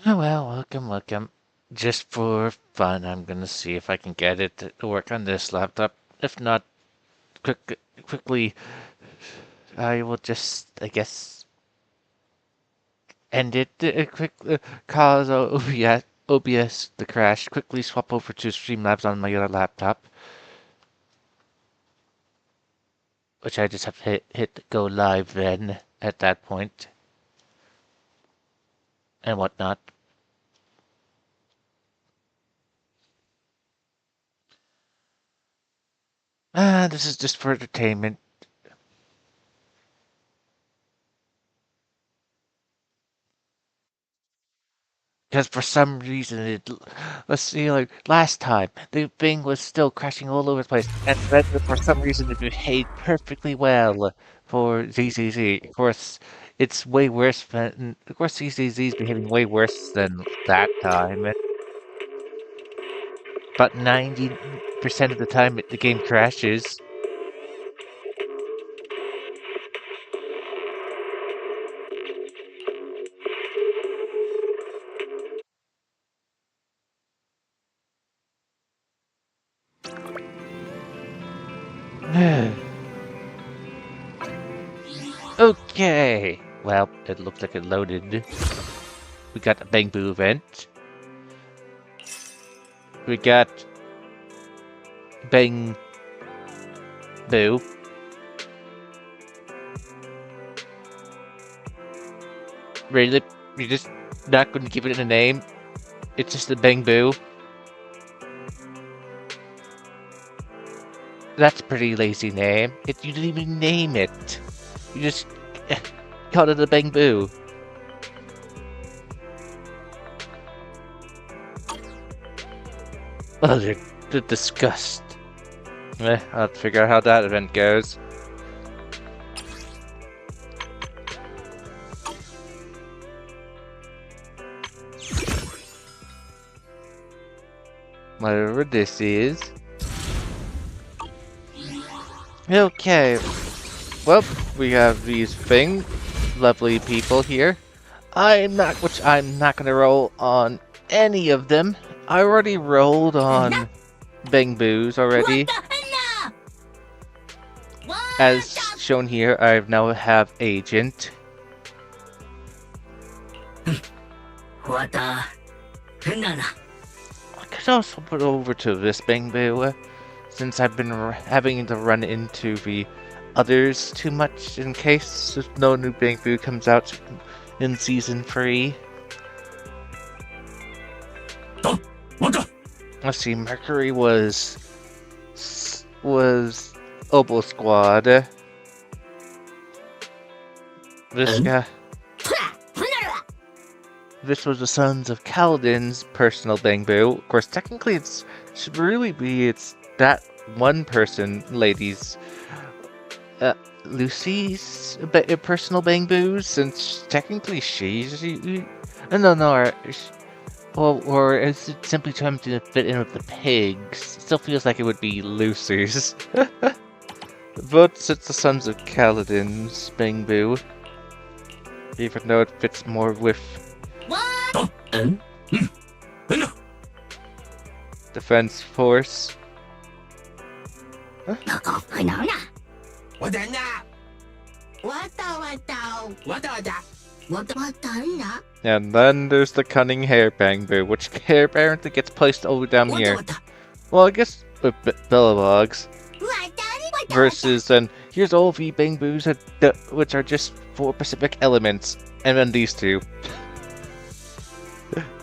Oh well, welcome. Just for fun, I'm gonna see if I can get it to work on this laptop. If not, quickly, I will just, I guess, end it. Cause OBS the crash. Quickly swap over to Streamlabs on my other laptop, which I just have to hit go live then at that point and whatnot. This is just for entertainment. Because for some reason, let's see, like last time, the thing was still crashing all over the place, and then for some reason it behaved perfectly well for ZZZ. Of course, it's way worse than, of course, ZZZ is behaving way worse than that time. But 90% of the time, the game crashes. Okay. Well, it looks like it loaded. We got a Bang Boo event. We got Bang Boo. Really? You're just not going to give it a name? It's just a Bang Boo? That's a pretty lazy name. You didn't even name it. You just called it a Bang Boo. Oh, the disgust. I'll have to figure out how that event goes. Whatever this is. Okay. Well, we have these lovely people here. I'm not gonna roll on any of them. I already rolled on Bang Boos already. As shown here, I now have Agent. I could also put over to this Bang Boo, since I've been having to run into the others too much in case no new Bang Boo comes out in Season 3. Let's see, Mercury was Obo Squad. This guy. This was the Sons of Kaladin's personal Bang Boo. Of course, technically it should really be that one person, ladies. Lucy's personal Bang Boo, since technically she's... or is it simply trying to fit in with the pigs? It still feels like it would be Lucy's. But it's the Sons of Kaladin's Bang Boo. Even though it fits more with Defense Force. Huh? And then there's the cunning hair Bang Boo, which hair apparently gets placed over down here. Well, I guess with Billabog's. Versus then here's all the Bang Boos which are just 4 Pacific elements, and then these two.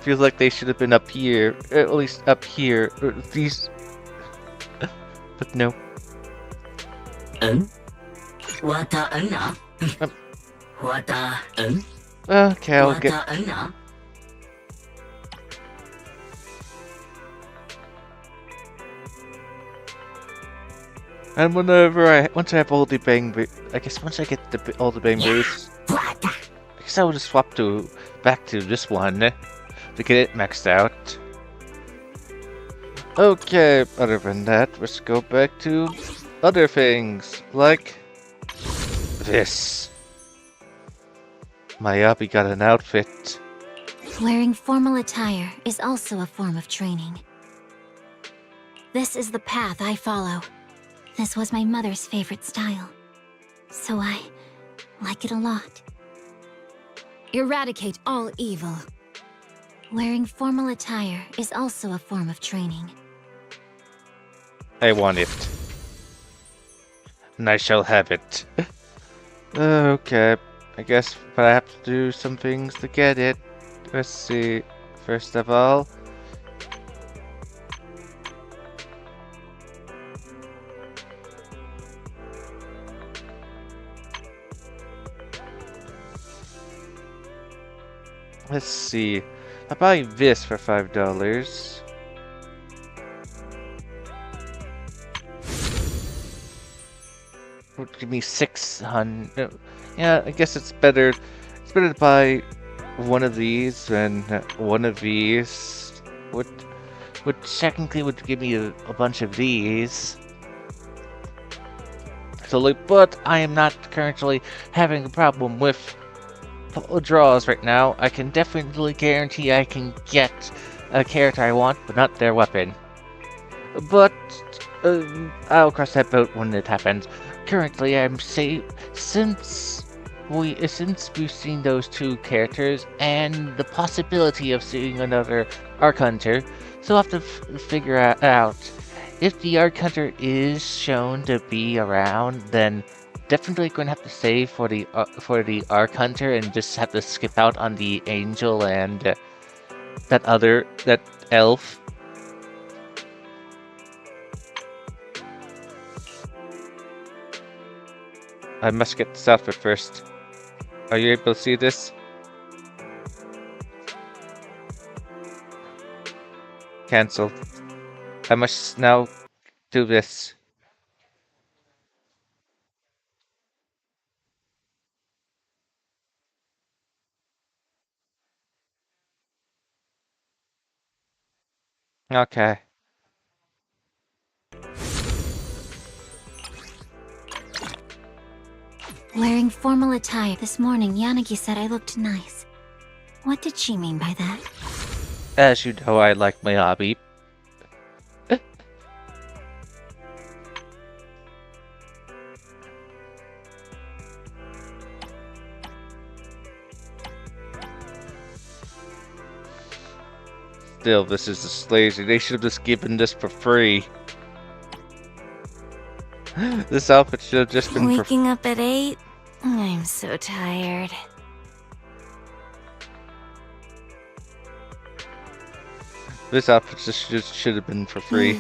Feels like they should have been up here, at least up here. These, but no. Okay, I'll get. And once I have all the Bang Boo, I guess once I get all the Bang Boos, I guess I will just swap back to this one to get it maxed out. Okay, other than that, let's go back to other things, like this. Mayabi got an outfit. Wearing formal attire is also a form of training. This is the path I follow. This was my mother's favorite style, so I like it a lot. Eradicate all evil. Wearing formal attire is also a form of training. I want it. And I shall have it. Okay, I guess but I have to do some things to get it. Let's see. First of all, let's see. I'll buy this for $5. Would give me 600. Yeah, I guess it's better. It's better to buy one of these than one of these. Which technically would give me a bunch of these. So, like, but I am not currently having a problem with draws right now. I can definitely guarantee I can get a character I want, but not their weapon. But I'll cross that boat when it happens. Currently, I'm safe since we've seen those two characters and the possibility of seeing another Arc Hunter. So I'll have to figure out if the Arc Hunter is shown to be around, then definitely going to have to save for the Arc Hunter and just have to skip out on the Angel and that elf. I must get this outfit first. Are you able to see this? Cancel. I must now do this. Okay. Wearing formal attire. This morning, Yanagi said I looked nice. What did she mean by that? As you know, I like my hobby. Still, this is just lazy. They should have just given this for free. This outfit should have just been Waking up at 8? I'm so tired. This outfit just should have been for free.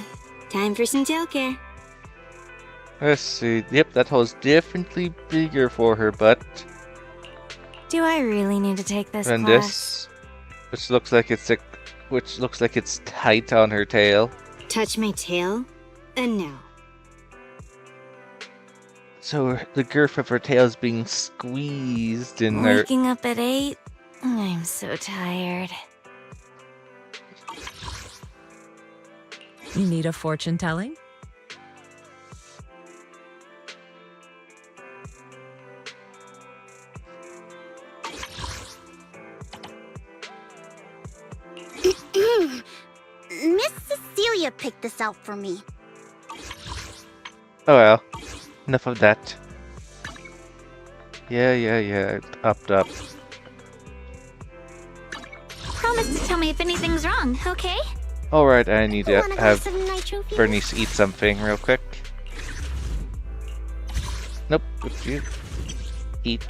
Time for some tail care. Let's see. Yep, that hole's definitely bigger for her butt Do I really need to take this than class? this, which looks like it's tight on her tail. Touch my tail? No. So the girth of her tail is being squeezed in her. Waking up at 8? I'm so tired. You need a fortune telling? Miss Cecilia picked this out for me. Oh well. Enough of that. Yeah. Up. Promise to tell me if anything's wrong, okay? Alright, I need to Wanna have some nitro fuel? Bernice eat something real quick. Nope, would you? Eat.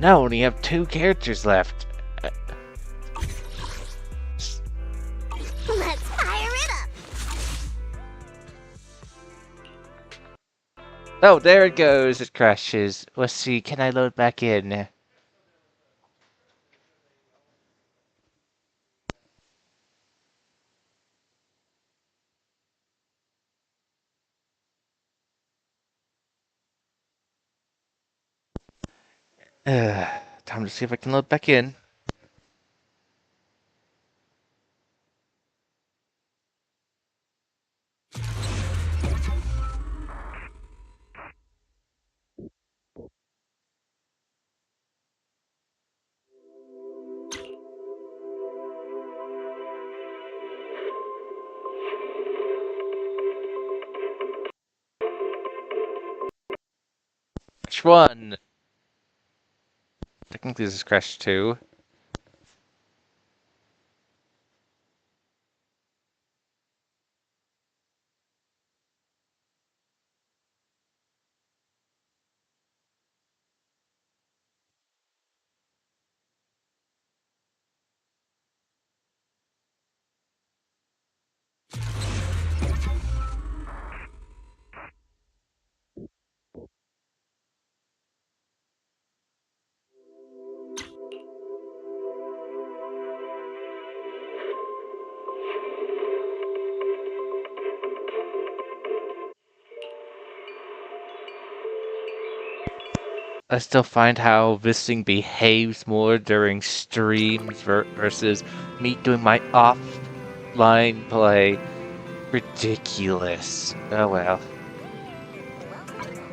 Now only have 2 characters left. Let's fire it up! Oh, there it goes. It crashes. Let's see. Can I load back in? Time to see if I can load back in. Which one? Technically this is Crash 2. I still find how this thing behaves more during streams versus me doing my offline play. Ridiculous. Oh well.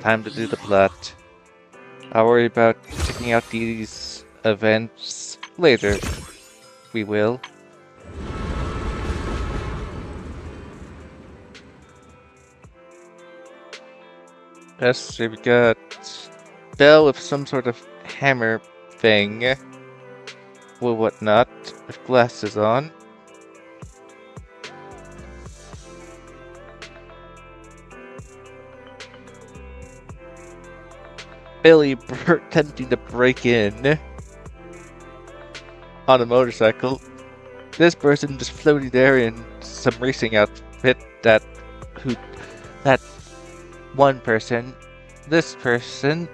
Time to do the plot. I'll worry about checking out these events later. We will. Yes, we got Belle with some sort of hammer thing. Well, whatnot, with glasses on. Billy attempting to break in on a motorcycle. This person just floating there in some racing outfit. That one person. This person,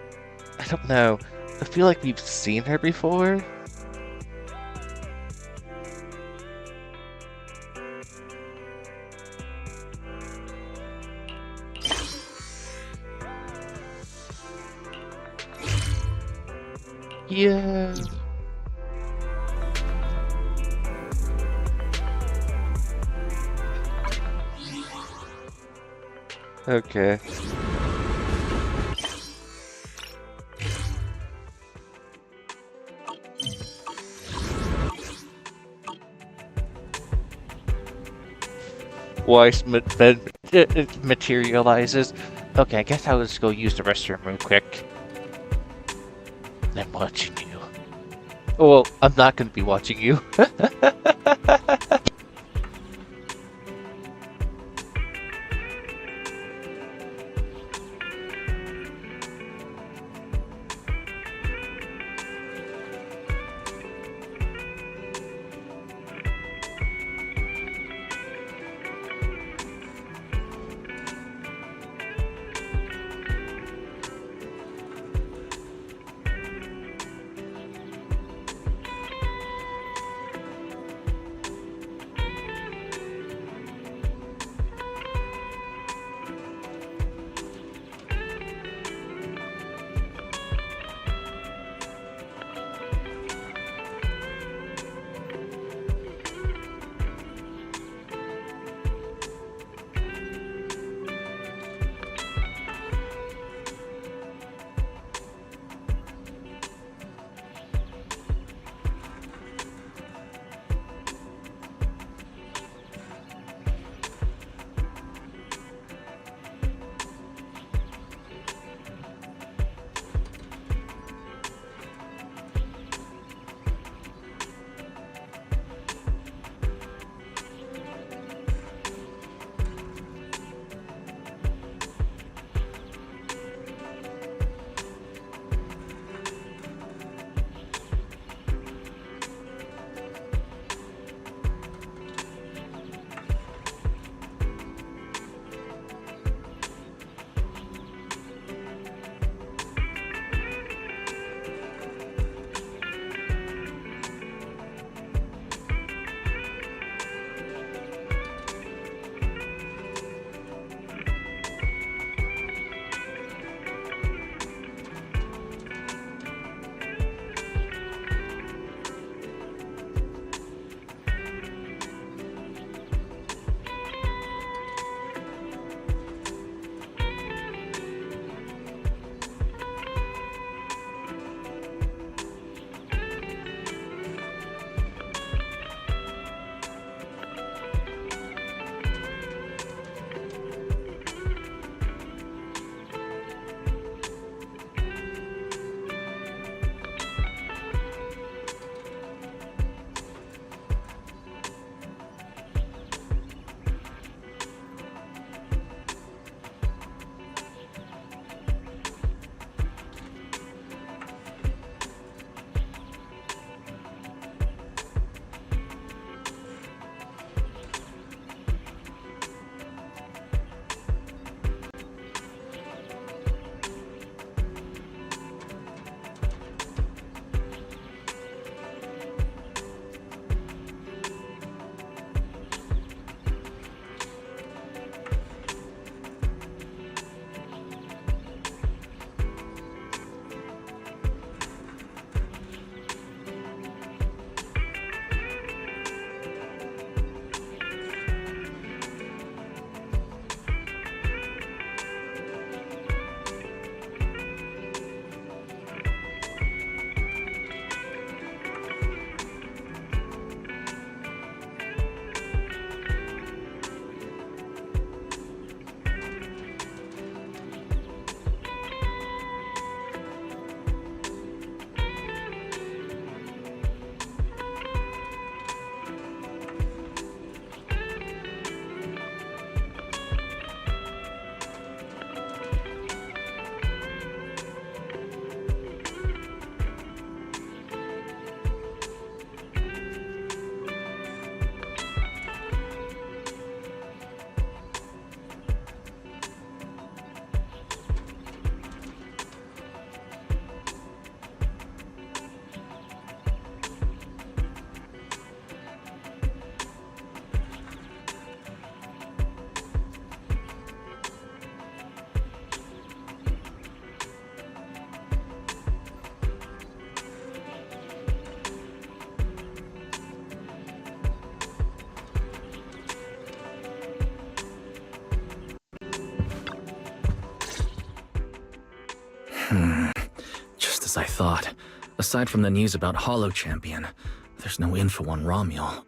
I don't know. I feel like we've seen her before. Yeah. Okay. Weiss it materializes. Okay, I guess I'll just go use the restroom real quick. I'm watching you. Well, I'm not gonna be watching you. as I thought. Aside from the news about Hollow Champion, there's no info on Romuald.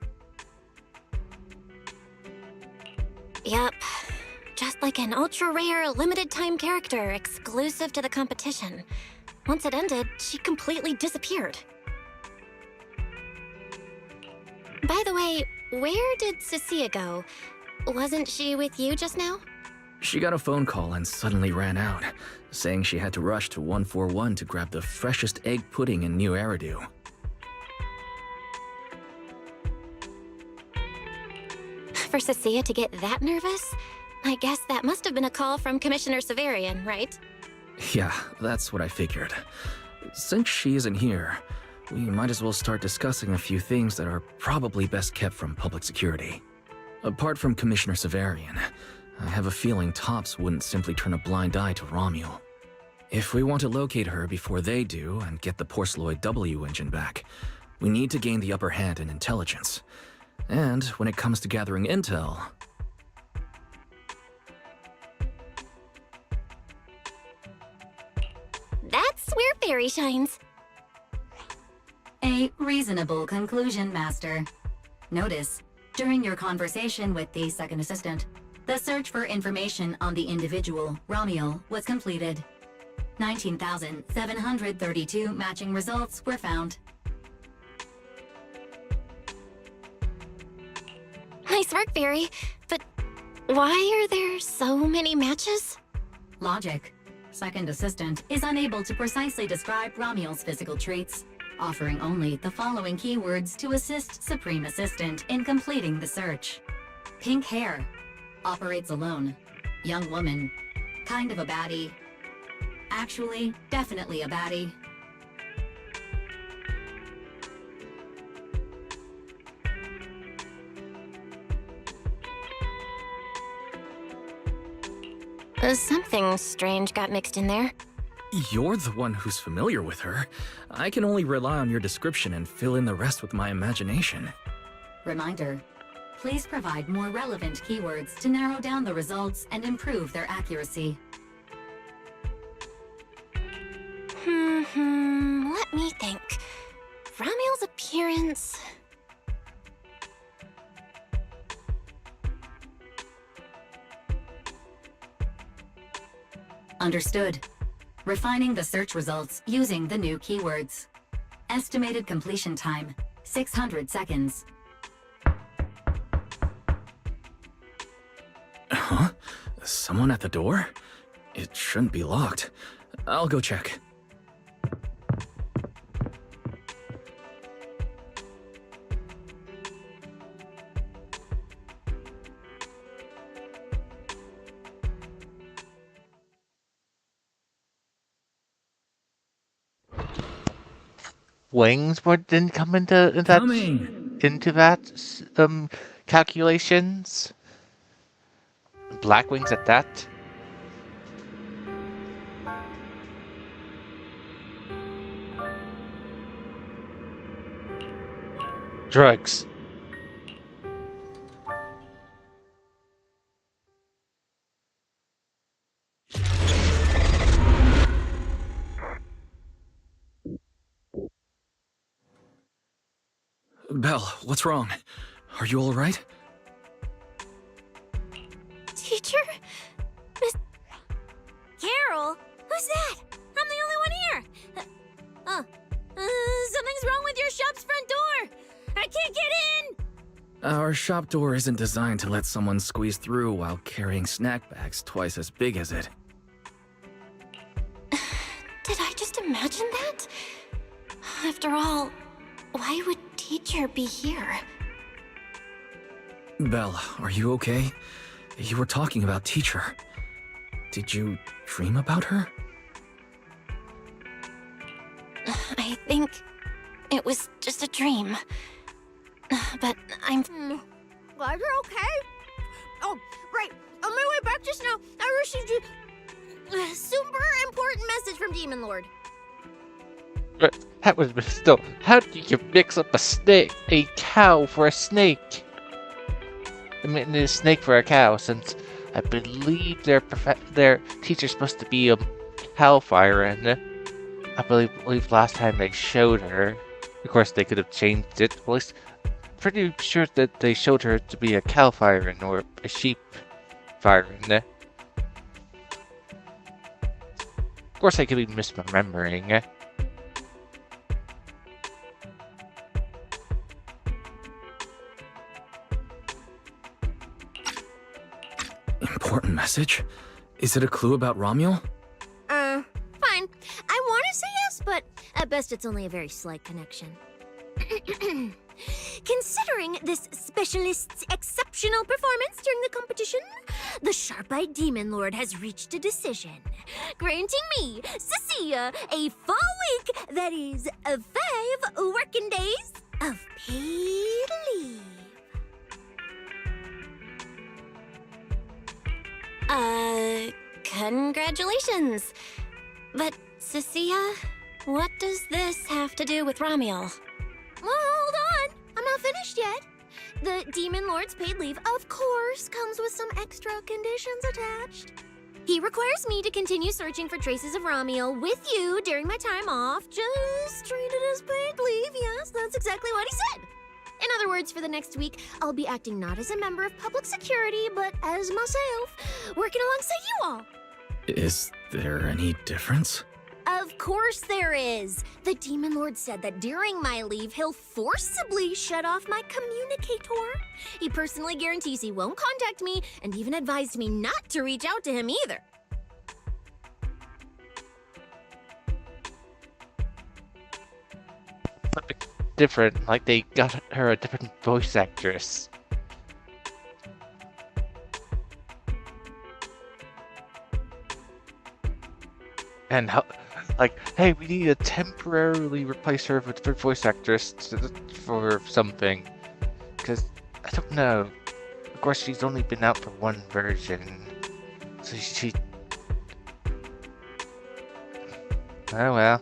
Yep. Just like an ultra-rare, limited-time character exclusive to the competition. Once it ended, she completely disappeared. By the way, where did Cecilia go? Wasn't she with you just now? She got a phone call and suddenly ran out, saying she had to rush to 141 to grab the freshest egg pudding in New Eridu. For Cecilia to get that nervous? I guess that must have been a call from Commissioner Severian, right? Yeah, that's what I figured. Since she isn't here, we might as well start discussing a few things that are probably best kept from public security. Apart from Commissioner Severian, I have a feeling Tops wouldn't simply turn a blind eye to Romuald. If we want to locate her before they do and get the Porceloid W engine back, we need to gain the upper hand in intelligence. And when it comes to gathering intel... That's where Fairy shines. A reasonable conclusion, Master. Notice, during your conversation with the second assistant, the search for information on the individual, Romuald, was completed. 19,732 matching results were found. Nice work, Fairy. But why are there so many matches? Logic. Second assistant is unable to precisely describe Romuald's physical traits, offering only the following keywords to assist Supreme Assistant in completing the search. Pink hair. Operates alone. Young woman. Kind of a baddie. Actually, definitely a baddie. Something strange got mixed in there. You're the one who's familiar with her. I can only rely on your description and fill in the rest with my imagination. Reminder. Please provide more relevant keywords to narrow down the results and improve their accuracy. Let me think. Romuald's appearance... Understood. Refining the search results using the new keywords. Estimated completion time, 600 seconds. Huh? Someone at the door? It shouldn't be locked. I'll go check. Wings didn't come into that calculations. Black wings at that. Drugs. Belle, what's wrong? Are you all right? Teacher? Miss... Carol? Who's that? I'm the only one here! Something's wrong with your shop's front door! I can't get in! Our shop door isn't designed to let someone squeeze through while carrying snack bags twice as big as it. Did I just imagine that? After all, why would Teacher be here? Belle, are you okay? You were talking about Teacher. Did you dream about her? I think it was just a dream. But I'm... Glad you're okay. Oh, right. On my way back just now, I received a super important message from Demon Lord. But that was still. How did you mix up a cow for a snake? I mean, a snake for a cow, since I believe their teacher's supposed to be a hellfire, and I believe last time they showed her. Of course, they could have changed it. At least, pretty sure that they showed her to be a cow fireman or a sheep fireman. Of course, I could be misremembering. Important message? Is it a clue about Romuald? Fine. I want to say yes, but at best it's only a very slight connection. Considering this specialist's exceptional performance during the competition, the sharp-eyed Demon Lord has reached a decision, granting me, Cecilia, a full week, that is, 5 working days of paid leave. Congratulations. But, Cecilia, what does this have to do with Romuald? Well, hold on. I'm not finished yet. The Demon Lord's paid leave, of course, comes with some extra conditions attached. He requires me to continue searching for traces of Romuald with you during my time off. Just treat it as paid leave. Yes, that's exactly what he said. In other words, for the next week, I'll be acting not as a member of public security, but as myself, working alongside you all. Is there any difference? Of course there is. The Demon Lord said that during my leave, he'll forcibly shut off my communicator. He personally guarantees he won't contact me, and even advised me not to reach out to him either. Different, like they got her a different voice actress. And how, like, hey, we need to temporarily replace her with a different voice actress for something. Because, I don't know. Of course, she's only been out for one version. So she... Oh well.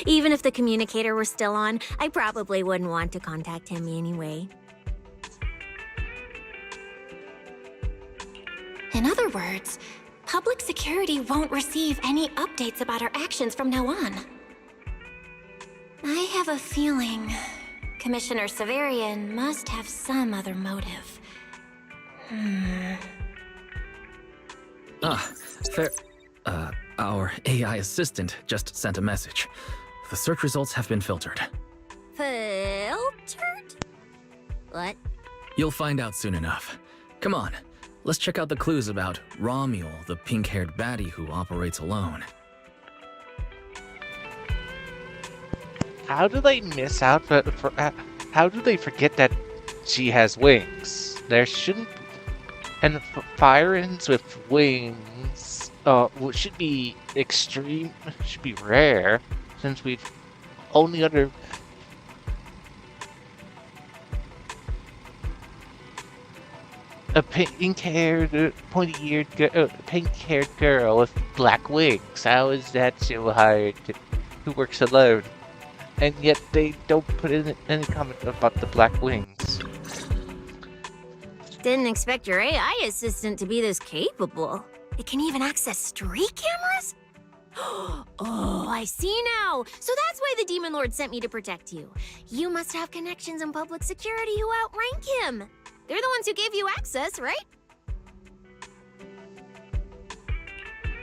Even if the communicator were still on, I probably wouldn't want to contact him anyway. In other words, public security won't receive any updates about our actions from now on. I have a feeling Commissioner Severian must have some other motive. Fair. Our AI assistant just sent a message. The search results have been filtered. Filtered? What? You'll find out soon enough. Come on, let's check out the clues about Romuald, the pink-haired baddie who operates alone. How do they miss out how do they forget that she has wings? There shouldn't... And Firans with wings, should be should be rare, since we've only other... A pink-haired, pink-haired girl with black wings. How is that so hard? Who works alone? And yet they don't put in any comment about the black wings. Didn't expect your AI assistant to be this capable. It can even access street cameras? Oh, I see now. So that's why the Demon Lord sent me to protect you. You must have connections in public security who outrank him. They're the ones who gave you access, right?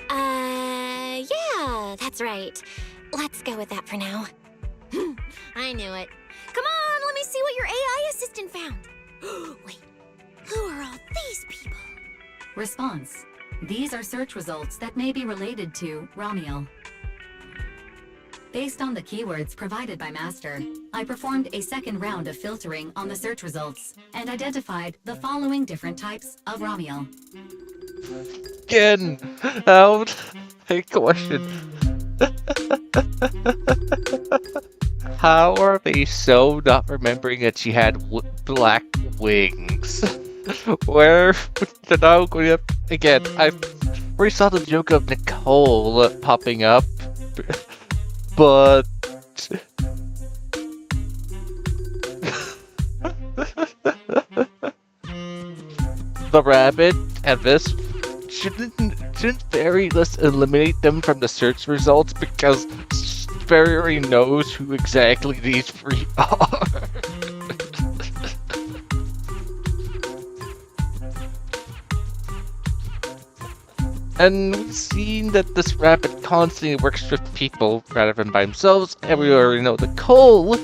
Yeah, that's right. Let's go with that for now. I knew it. Come on, let me see what your AI assistant found. Wait, who are all these people? Response. These are search results that may be related to Romuald. Based on the keywords provided by Master, I performed a second round of filtering on the search results and identified the following different types of Romuald. Again, out. Hey, question. How are they so not remembering that she had black wings? Where did I go up again? I already saw the joke of Nicole popping up, but the rabbit and this shouldn't Shouldn't Fairy just eliminate them from the search results because Fairy already knows who exactly these three are? And we've seen that this rabbit constantly works with people rather than by themselves, and we already know that Cole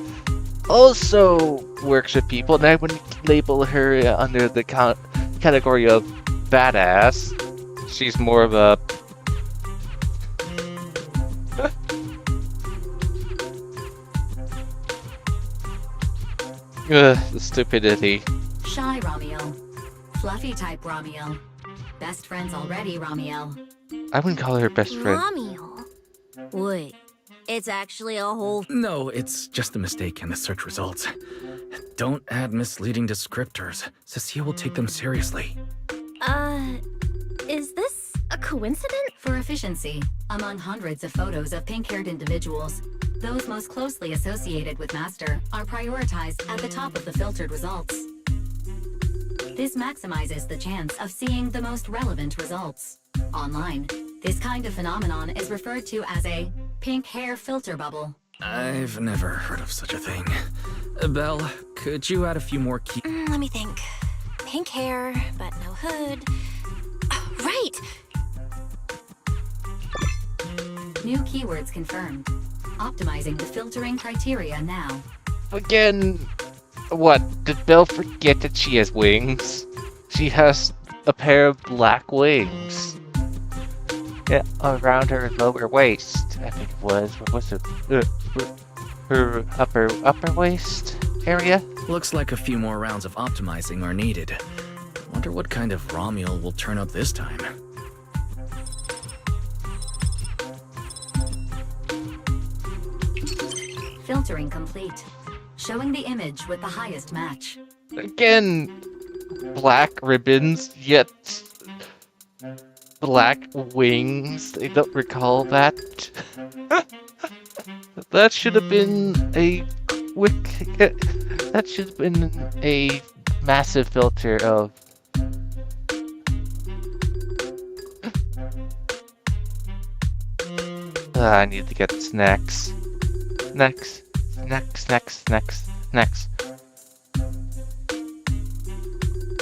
also works with people, and I wouldn't label her under the category of badass. She's more of a... the stupidity. Shy Ramiel. Fluffy type Ramiel. Best friends already, Ramiel. I wouldn't call her best friend. Ramiel? Wait, it's actually a whole... No, it's just a mistake in the search results. Don't add misleading descriptors. Cecile will take them seriously. Is this a coincidence? For efficiency, among hundreds of photos of pink-haired individuals, those most closely associated with Master are prioritized at the top of the filtered results. This maximizes the chance of seeing the most relevant results. Online, this kind of phenomenon is referred to as a pink hair filter bubble. I've never heard of such a thing. Belle, could you add a few more key... Let me think. Pink hair, but no hood. Oh, right! New keywords confirmed. Optimizing the filtering criteria now. Again, what? Did Belle forget that she has wings? She has a pair of black wings. Yeah, around her lower waist, I think it was. What was it? Her upper waist area? Looks like a few more rounds of optimizing are needed. Wonder what kind of Romuel will turn up this time. Filtering complete. Showing the image with the highest match. Again, black ribbons, yet black wings. I don't recall that. That should have been a quick... That should have been a massive filter of... I need to get snacks. Snacks.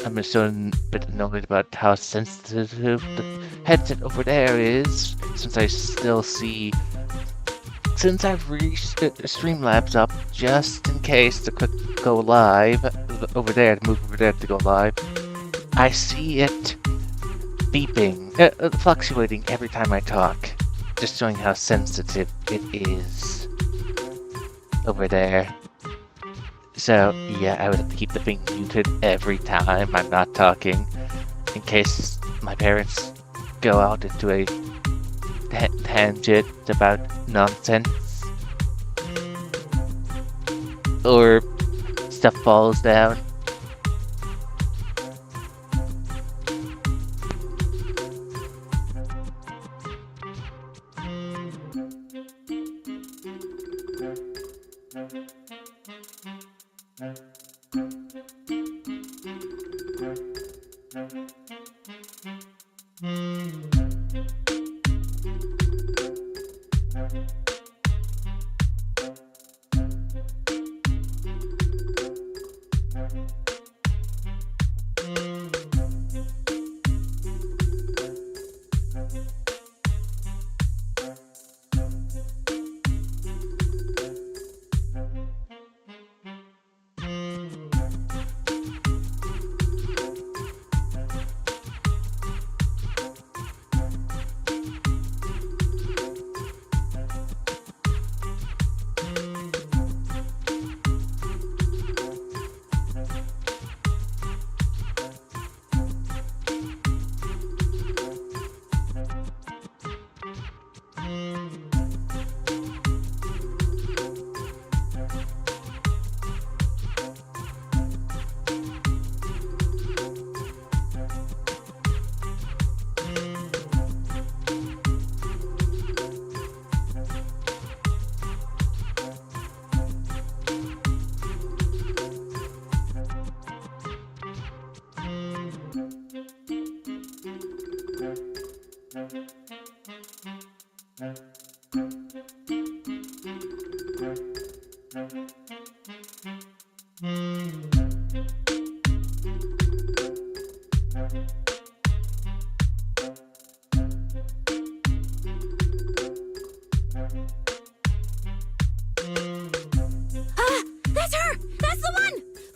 I'm just so a bit annoyed about how sensitive the headset over there is, since I still see... Since I've Streamlabs up, just in case to click go live, over there, to move over there to go live, I see it beeping, fluctuating every time I talk, just showing how sensitive it is over there. So, yeah, I would have to keep the thing muted every time I'm not talking, in case my parents go out into a tangent about nonsense. Or stuff falls down.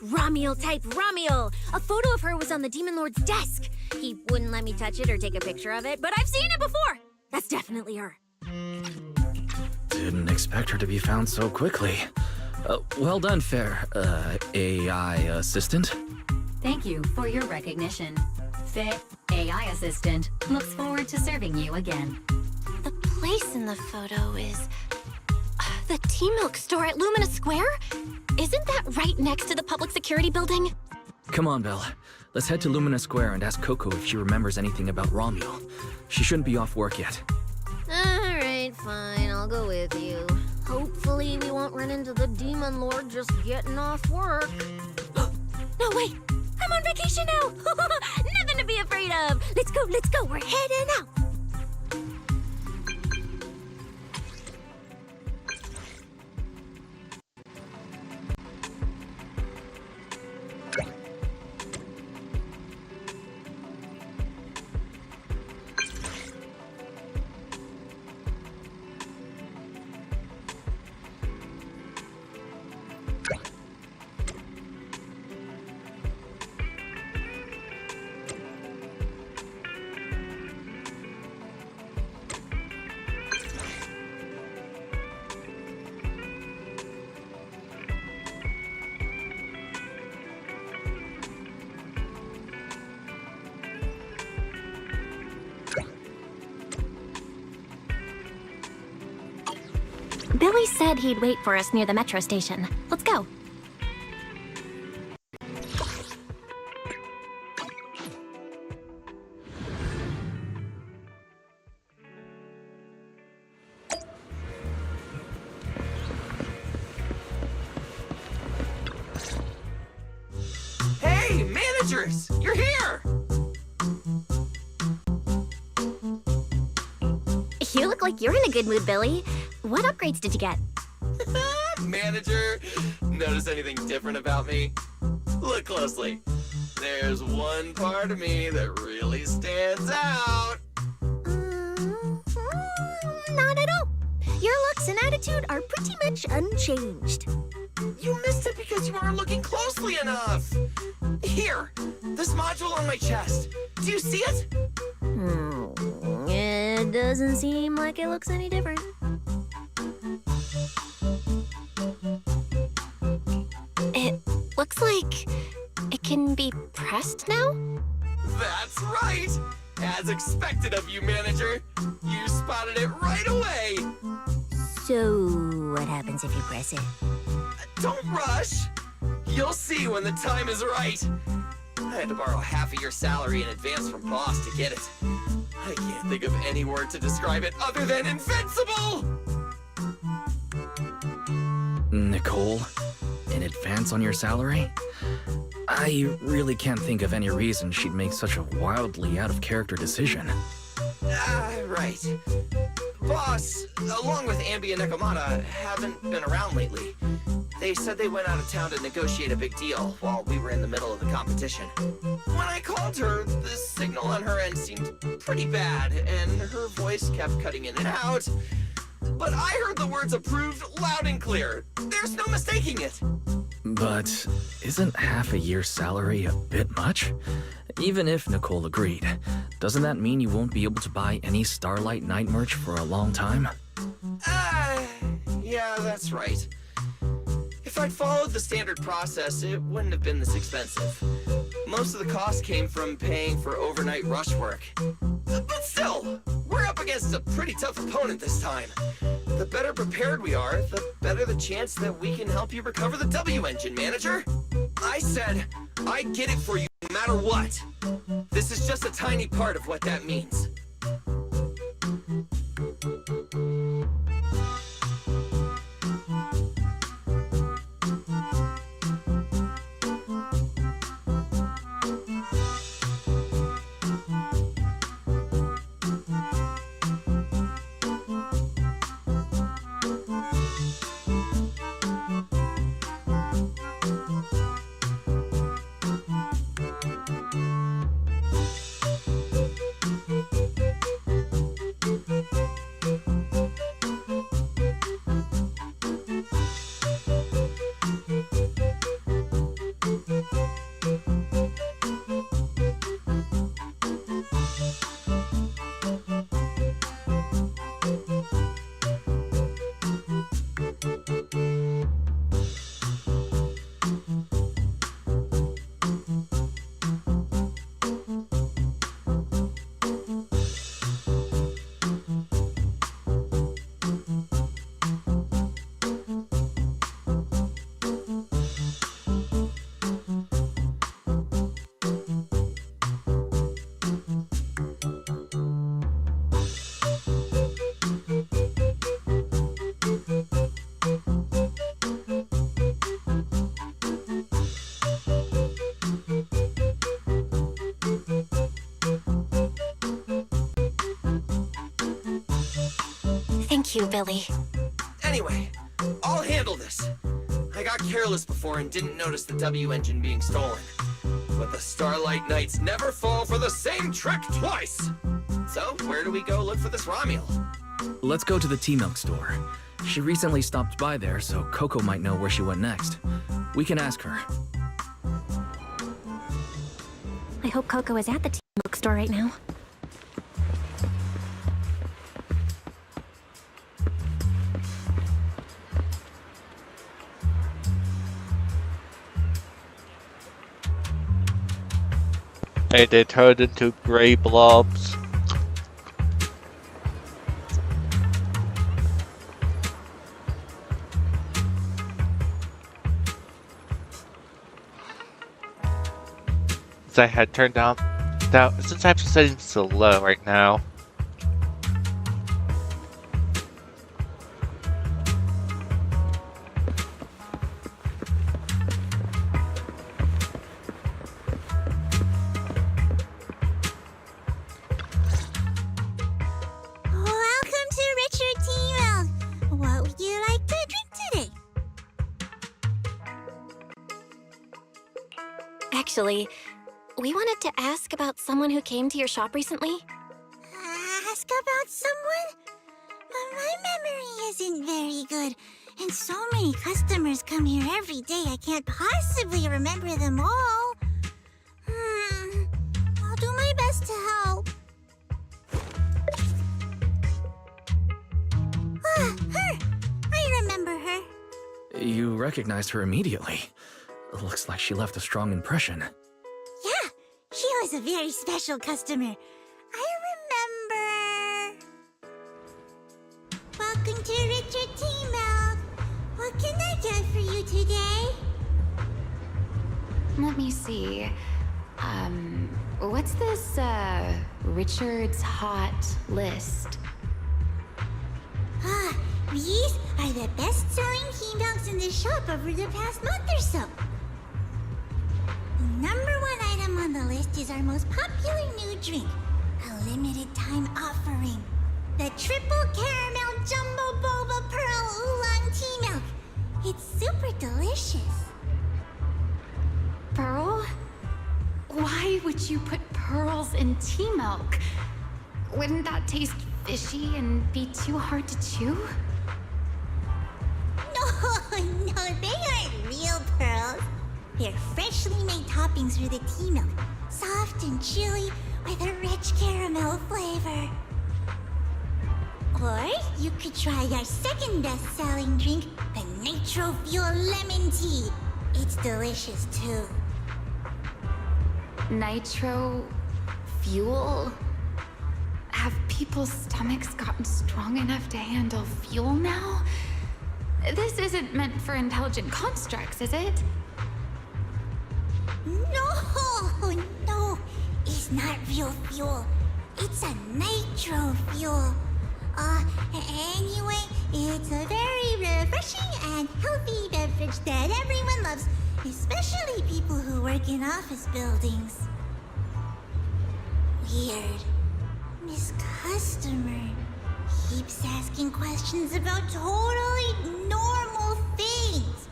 Ramiel type Ramiel! A photo of her was on the Demon Lord's desk. He wouldn't let me touch it or take a picture of it, but I've seen it before! That's definitely her. Didn't expect her to be found so quickly. Well done, fair, AI assistant. Thank you for your recognition. Fair AI assistant looks forward to serving you again. The place in the photo is... the T-Milk store at Lumina Square? Isn't that right next to the public security building? Come on, Belle. Let's head to Lumina Square and ask Coco if she remembers anything about Romuel. She shouldn't be off work yet. Alright, fine, I'll go with you. Hopefully we won't run into the Demon Lord just getting off work. No, wait! I'm on vacation now! Nothing to be afraid of! Let's go, we're heading out! Billy said he'd wait for us near the metro station. Let's go. Hey, managers! You're here! You look like you're in a good mood, Billy. What upgrades did you get? Manager, notice anything different about me? Look closely. There's one part of me that really stands out. Not at all. Your looks and attitude are pretty much unchanged. You missed it because you aren't looking closely enough. Here, this module on my chest. Do you see it? It doesn't seem like it looks any different. It looks like it can be pressed now? That's right! As expected of you, manager. You spotted it right away. So, what happens if you press it? Don't rush. You'll see when the time is right. I had to borrow half of your salary in advance from boss to get it. I can't think of any word to describe it other than invincible! Nicole, in advance on your salary? I really can't think of any reason she'd make such a wildly out-of-character decision. Right. Boss, along with Ambi and Nekomata, haven't been around lately. They said they went out of town to negotiate a big deal while we were in the middle of the competition. When I called her, the signal on her end seemed pretty bad, and her voice kept cutting in and out. But I heard the words approved loud and clear. There's no mistaking it. But isn't half a year's salary a bit much? Even if Nicole agreed, doesn't that mean you won't be able to buy any Starlight Night merch for a long time? Yeah, that's right. If I'd followed the standard process, it wouldn't have been this expensive. Most of the cost came from paying for overnight rush work. But still, we're up against a pretty tough opponent this time. The better prepared we are, the better the chance that we can help you recover the W engine, manager. I said, I'd get it for you no matter what. This is just a tiny part of what that means. you, Billy. Anyway, I'll handle this. I got careless before and didn't notice the W engine being stolen. But the Starlight Knights never fall for the same trick twice! So, where do we go look for this Romuel? Let's go to the tea milk store. She recently stopped by there, so Coco might know where she went next. We can ask her. I hope Coco is at the tea milk store right now. And they turned into gray blobs. I had turned down since I'm setting so low right now. Welcome to Richard Tea Milk. What would you like to drink today? Actually, we wanted to ask about someone who came to your shop recently. Ask about someone? My memory isn't very good, and so many customers come here every day I can't possibly remember them all. I'll do my best to help. Her! I remember her. You recognized her immediately. Looks like she left a strong impression. Yeah, she was a very special customer. I remember. Welcome to Richard Tea Milk. What can I get for you today? Let me see. What's this, Richard's Hot list? These are the best-selling tea milks in the shop over the past month or so. The #1 item on the list is our most popular new drink, a limited-time offering. The Triple Caramel Jumbo Boba Pearl Oolong Tea Milk. It's super delicious. Pearl? Why would you put pearls in tea milk? Wouldn't that taste fishy and be too hard to chew? No, they aren't real pearls. They're freshly made toppings for the tea milk, soft and chewy with a rich caramel flavor. Or you could try our second best-selling drink, the Nitro Fuel Lemon Tea. It's delicious too. Nitro fuel? Have people's stomachs gotten strong enough to handle fuel now? This isn't meant for intelligent constructs, is it? No, it's not real fuel. It's a nitro fuel. Anyway, it's a very refreshing and healthy beverage that everyone loves, especially people who work in office buildings. Weird. This customer keeps asking questions about totally normal things.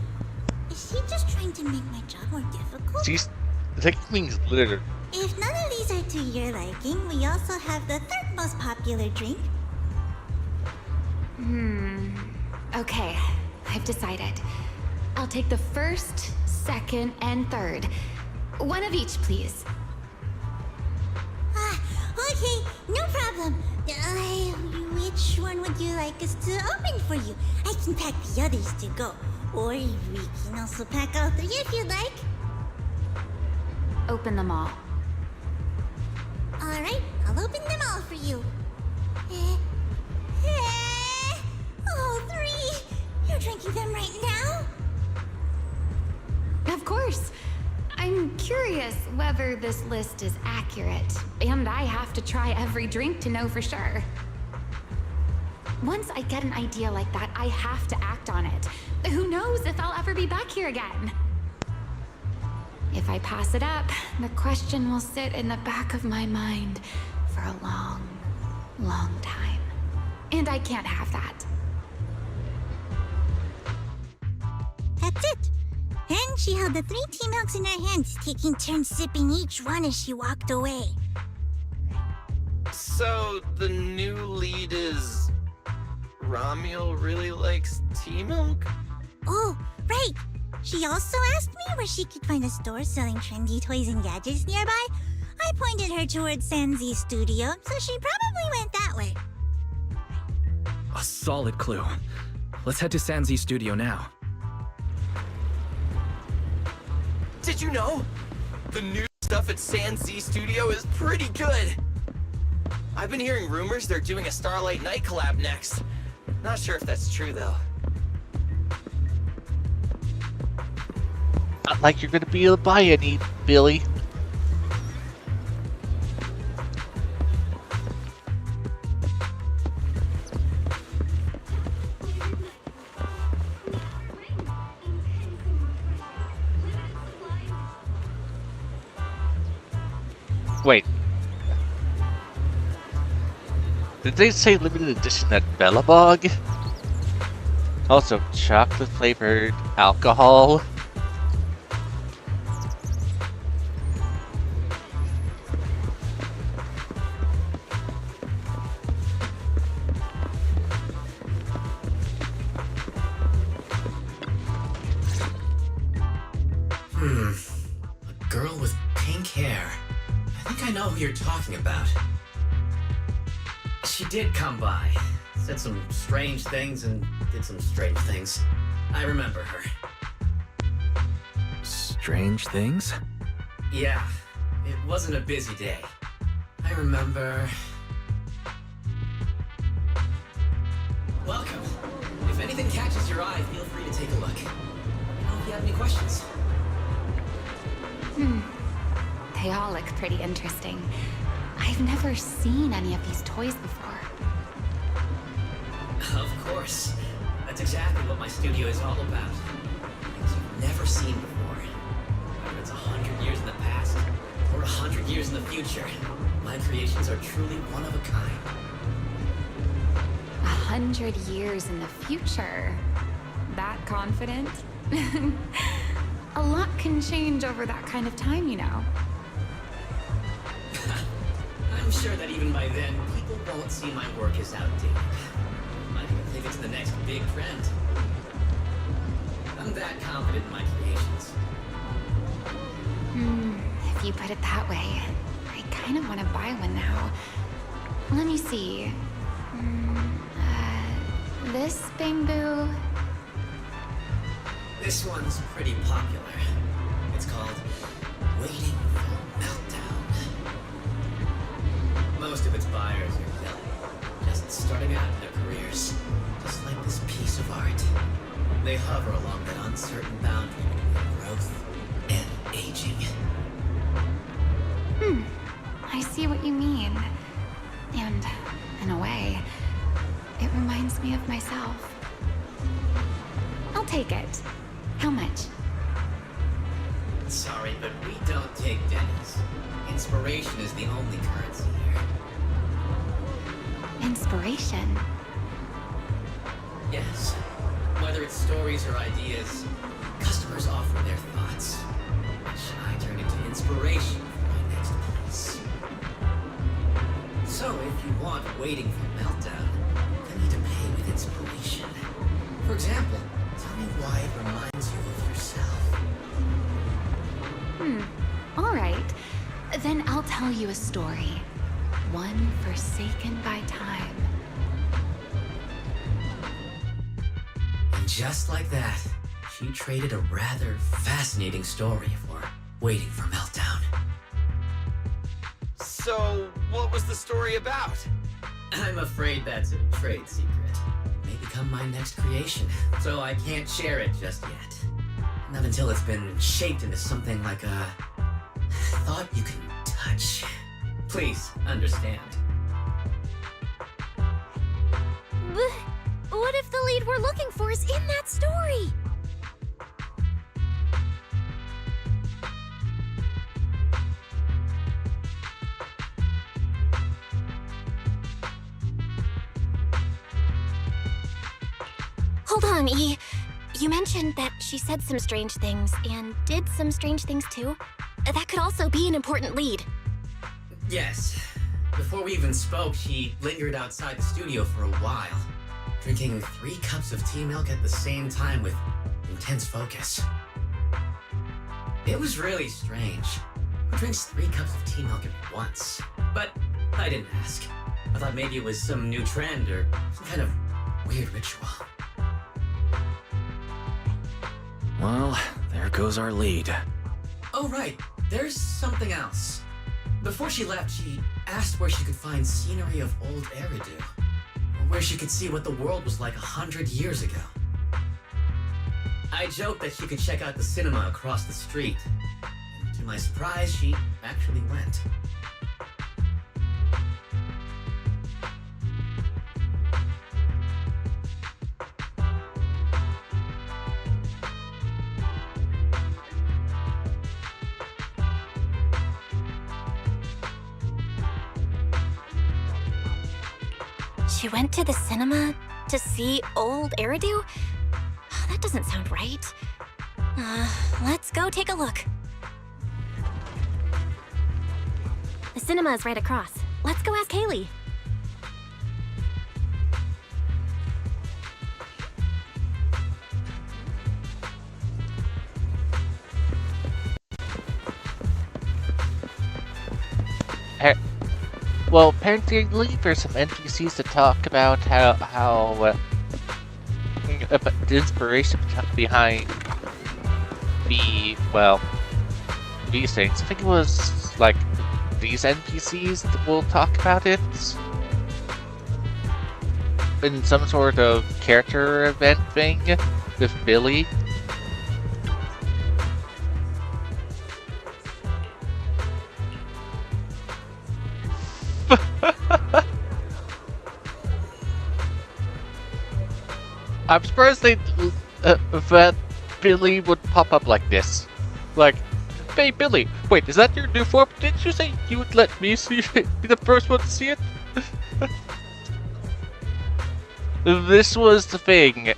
Is she just trying to make my job more difficult? She's taking things literally. If none of these are to your liking, we also have the third most popular drink. Okay, I've decided. I'll take the first, second, and third. One of each, please. Okay, no problem. Which one would you like us to open for you? I can pack the others to go. Or we can also pack all three if you'd like. Open them all. Alright, I'll open them all for you. All three! You're drinking them right now? Of course. I'm curious whether this list is accurate, and I have to try every drink to know for sure. Once I get an idea like that, I have to act on it. Who knows if I'll ever be back here again? If I pass it up, the question will sit in the back of my mind for a long, long time. And I can't have that. she held the 3 tea milks in her hands, taking turns sipping each one as she walked away. So, the new lead is... Ramiel really likes tea milk? Oh, right. She also asked me where she could find a store selling trendy toys and gadgets nearby. I pointed her towards ZZZ Studio, so she probably went that way. A solid clue. Let's head to ZZZ Studio now. Did you know? The new stuff at ZZZ Studio is pretty good. I've been hearing rumors they're doing a Starlight Night collab next. Not sure if that's true, though. Not like you're gonna be able to buy any, Billy. Wait. Did they say limited edition at Bellabog? Also, chocolate flavored alcohol. A girl with pink hair. I think I know who you're talking about. She did come by. Said some strange things and did some strange things. I remember her. Strange things? Yeah, it wasn't a busy day. I remember... Welcome. If anything catches your eye, feel free to take a look. Let me know if you have any questions. They all look pretty interesting. I've never seen any of these toys before. Of course. That's exactly what my studio is all about. Things you've never seen before. Whether it's 100 years in the past or 100 years in the future, my creations are truly one of a kind. 100 years in the future? That confident? A lot can change over that kind of time, you know. I'm sure that even by then, people won't see my work as outdated. Might even think it's the next big trend. I'm that confident in my creations. If you put it that way, I kind of want to buy one now. Let me see. This bamboo. This one's pretty popular. It's called Waiting for Meltdown. Most of its buyers are young, just starting out in their careers, just like this piece of art. They hover along that uncertain boundary between growth and aging. I see what you mean. And, in a way, it reminds me of myself. I'll take it. How much? Sorry, but we don't take pennies. Inspiration is the only currency here. Inspiration? Yes. Whether it's stories or ideas, customers offer their thoughts, which I turn into inspiration for my next piece. So if you want Waiting for Meltdown, you need to pay with inspiration. For example, tell me why it reminds you of yourself. All right. Then I'll tell you a story. One forsaken by time. And just like that, she traded a rather fascinating story for Waiting for Meltdown. So, what was the story about? I'm afraid that's a trade secret. It may become my next creation, so I can't share it just yet. Not until it's been shaped into something like a thought you can touch. Please understand. What if the lead we're looking for is in that story? Hold on, E. You mentioned that she said some strange things and did some strange things too. That could also be an important lead. Yes. Before we even spoke, she lingered outside the studio for a while, drinking 3 cups of tea milk at the same time with intense focus. It was really strange. Who drinks 3 cups of tea milk at once? But I didn't ask. I thought maybe it was some new trend or some kind of weird ritual. Well, there goes our lead. Oh, right. There's something else. Before she left, she asked where she could find scenery of old Eridu, or where she could see what the world was like 100 years ago. I joked that she could check out the cinema across the street, and to my surprise, she actually went. She went to the cinema to see old Eridu? Oh, that doesn't sound right. Let's go take a look. The cinema is right across. Let's go ask Haley. Well, apparently there's some NPCs to talk about how about the inspiration behind these things. I think it was like these NPCs that will talk about it in some sort of character event thing with Billy. I'm surprised that Billy would pop up like this. Like, hey Billy, wait, is that your new form? Didn't you say you would let me see it? Be the first one to see it? This was the thing.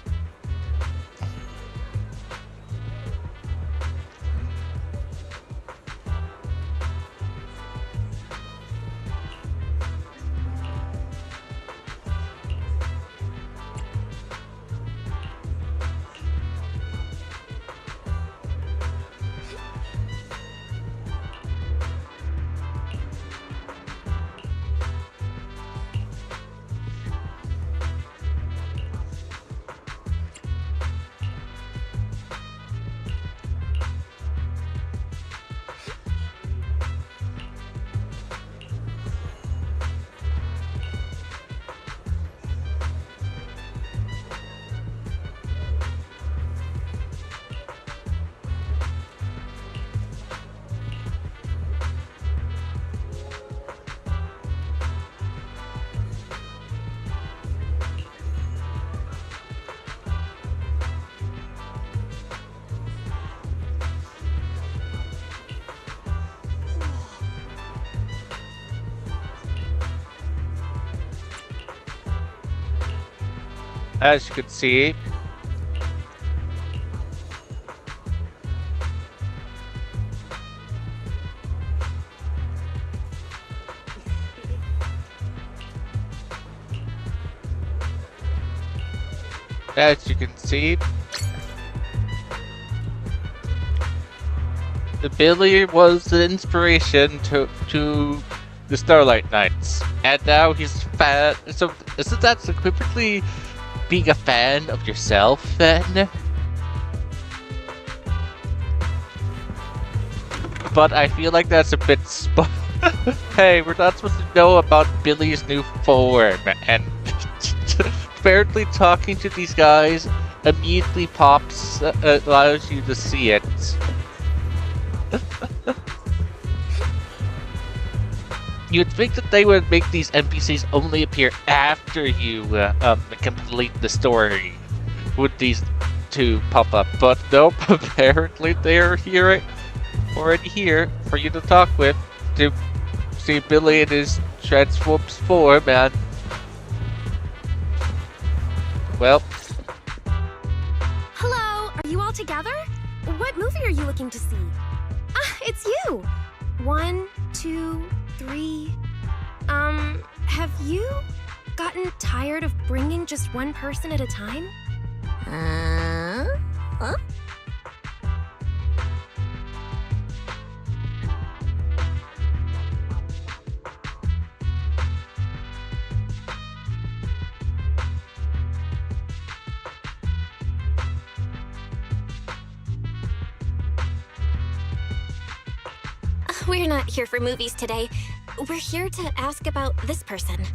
As you can see, Billy was the inspiration to the Starlight Knights, and now he's a fan. So isn't that equivalently being a fan of yourself then? But I feel like that's a bit hey, we're not supposed to know about Billy's new form, and apparently talking to these guys immediately allows you to see it. You'd think that they would make these NPCs only appear after you complete the story with these two pop up, but nope, apparently they're already here for you to talk with, to see Billy in his transformed form, and Hello! together? What movie are you looking to see? Ah, it's you! 1, 2, 3... have you gotten tired of bringing just one person at a time? Huh? We're not here for movies today. We're here to ask about this person.